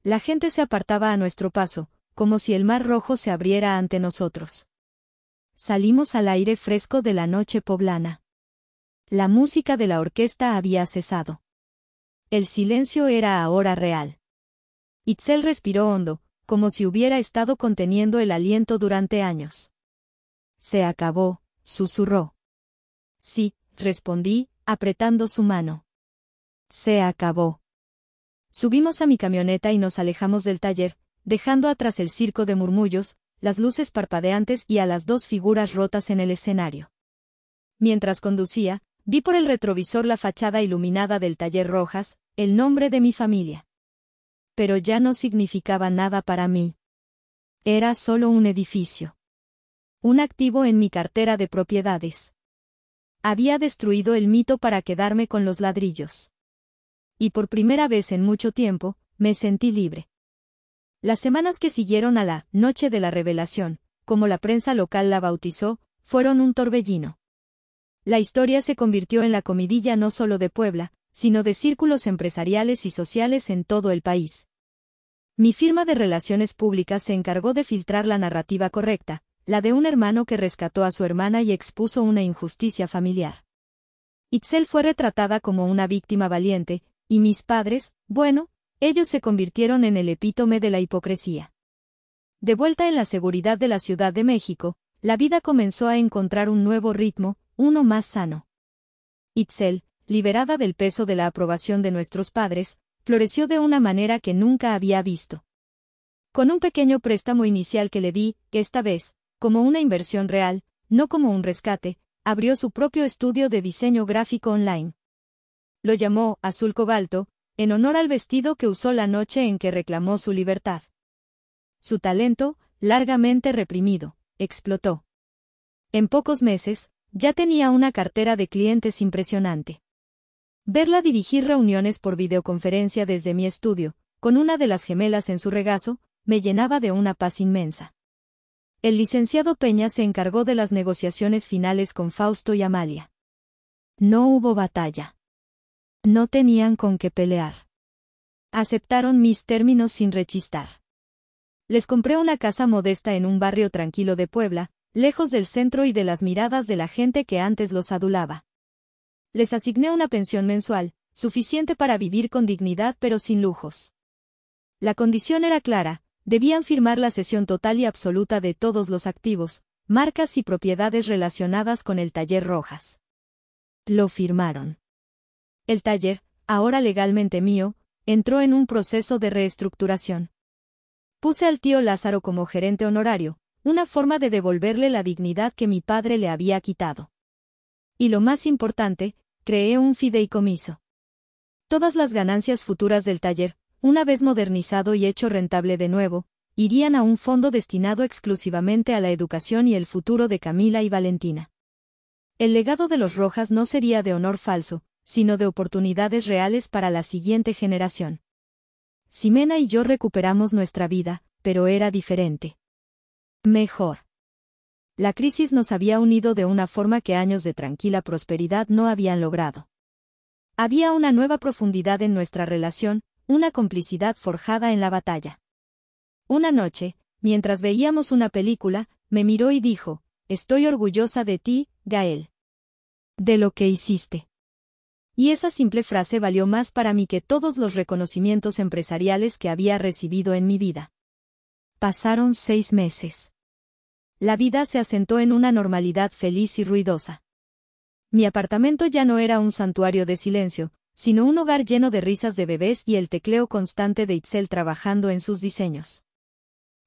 [SPEAKER 1] La gente se apartaba a nuestro paso, como si el mar rojo se abriera ante nosotros. Salimos al aire fresco de la noche poblana. La música de la orquesta había cesado. El silencio era ahora real. Itzel respiró hondo, como si hubiera estado conteniendo el aliento durante años. Se acabó, susurró. Sí, respondí, apretando su mano. Se acabó. Subimos a mi camioneta y nos alejamos del taller, dejando atrás el circo de murmullos, las luces parpadeantes y a las 2 figuras rotas en el escenario. Mientras conducía, vi por el retrovisor la fachada iluminada del Taller Rojas, el nombre de mi familia. Pero ya no significaba nada para mí. Era solo un edificio. Un activo en mi cartera de propiedades. Había destruido el mito para quedarme con los ladrillos. Y por primera vez en mucho tiempo, me sentí libre. Las semanas que siguieron a la Noche de la Revelación, como la prensa local la bautizó, fueron un torbellino. La historia se convirtió en la comidilla no solo de Puebla, sino de círculos empresariales y sociales en todo el país. Mi firma de relaciones públicas se encargó de filtrar la narrativa correcta, la de un hermano que rescató a su hermana y expuso una injusticia familiar. Itzel fue retratada como una víctima valiente, y mis padres, bueno, ellos se convirtieron en el epítome de la hipocresía. De vuelta en la seguridad de la Ciudad de México, la vida comenzó a encontrar un nuevo ritmo, uno más sano. Itzel, liberada del peso de la aprobación de nuestros padres, floreció de una manera que nunca había visto. Con un pequeño préstamo inicial que le di, esta vez, como una inversión real, no como un rescate, abrió su propio estudio de diseño gráfico online. Lo llamó Azul Cobalto, en honor al vestido que usó la noche en que reclamó su libertad. Su talento, largamente reprimido, explotó. En pocos meses, ya tenía una cartera de clientes impresionante. Verla dirigir reuniones por videoconferencia desde mi estudio, con una de las gemelas en su regazo, me llenaba de una paz inmensa. El licenciado Peña se encargó de las negociaciones finales con Fausto y Amalia. No hubo batalla. No tenían con qué pelear. Aceptaron mis términos sin rechistar. Les compré una casa modesta en un barrio tranquilo de Puebla, lejos del centro y de las miradas de la gente que antes los adulaba. Les asigné una pensión mensual, suficiente para vivir con dignidad pero sin lujos. La condición era clara, debían firmar la cesión total y absoluta de todos los activos, marcas y propiedades relacionadas con el taller Rojas. Lo firmaron. El taller, ahora legalmente mío, entró en un proceso de reestructuración. Puse al tío Lázaro como gerente honorario, una forma de devolverle la dignidad que mi padre le había quitado. Y lo más importante, creé un fideicomiso. Todas las ganancias futuras del taller, una vez modernizado y hecho rentable de nuevo, irían a un fondo destinado exclusivamente a la educación y el futuro de Camila y Valentina. El legado de los Rojas no sería de honor falso, sino de oportunidades reales para la siguiente generación. Ximena y yo recuperamos nuestra vida, pero era diferente. Mejor. La crisis nos había unido de una forma que años de tranquila prosperidad no habían logrado. Había una nueva profundidad en nuestra relación, una complicidad forjada en la batalla. Una noche, mientras veíamos una película, me miró y dijo, «Estoy orgullosa de ti, Gael. De lo que hiciste». Y esa simple frase valió más para mí que todos los reconocimientos empresariales que había recibido en mi vida. Pasaron 6 meses. La vida se asentó en una normalidad feliz y ruidosa. Mi apartamento ya no era un santuario de silencio, sino un hogar lleno de risas de bebés y el tecleo constante de Itzel trabajando en sus diseños.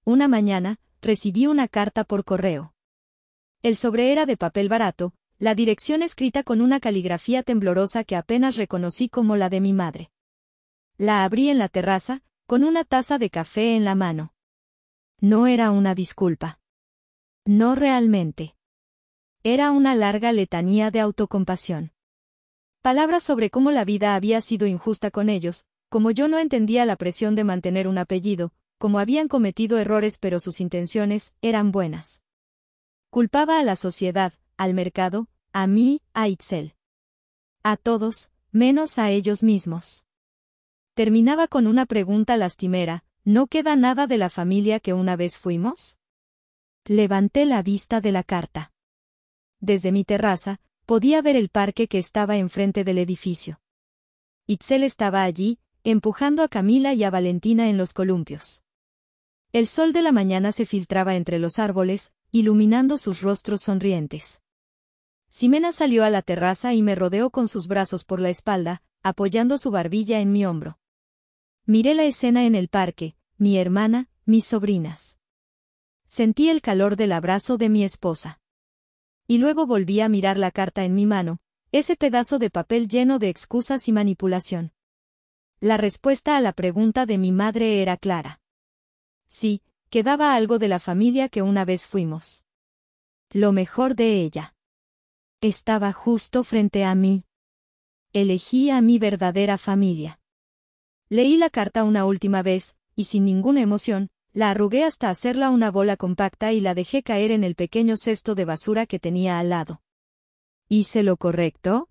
[SPEAKER 1] Una mañana, recibí una carta por correo. El sobre era de papel barato, la dirección escrita con una caligrafía temblorosa que apenas reconocí como la de mi madre. La abrí en la terraza, con una taza de café en la mano. No era una disculpa. No realmente. Era una larga letanía de autocompasión. Palabras sobre cómo la vida había sido injusta con ellos, como yo no entendía la presión de mantener un apellido, como habían cometido errores pero sus intenciones eran buenas. Culpaba a la sociedad, al mercado, a mí, a Itzel. A todos, menos a ellos mismos. Terminaba con una pregunta lastimera, ¿no queda nada de la familia que una vez fuimos? Levanté la vista de la carta. Desde mi terraza, podía ver el parque que estaba enfrente del edificio. Itzel estaba allí, empujando a Camila y a Valentina en los columpios. El sol de la mañana se filtraba entre los árboles, iluminando sus rostros sonrientes. Ximena salió a la terraza y me rodeó con sus brazos por la espalda, apoyando su barbilla en mi hombro. Miré la escena en el parque, mi hermana, mis sobrinas. Sentí el calor del abrazo de mi esposa. Y luego volví a mirar la carta en mi mano, ese pedazo de papel lleno de excusas y manipulación. La respuesta a la pregunta de mi madre era clara. Sí, quedaba algo de la familia que una vez fuimos. Lo mejor de ella. Estaba justo frente a mí. Elegí a mi verdadera familia. Leí la carta una última vez, y sin ninguna emoción, la arrugué hasta hacerla una bola compacta y la dejé caer en el pequeño cesto de basura que tenía al lado. ¿Hice lo correcto?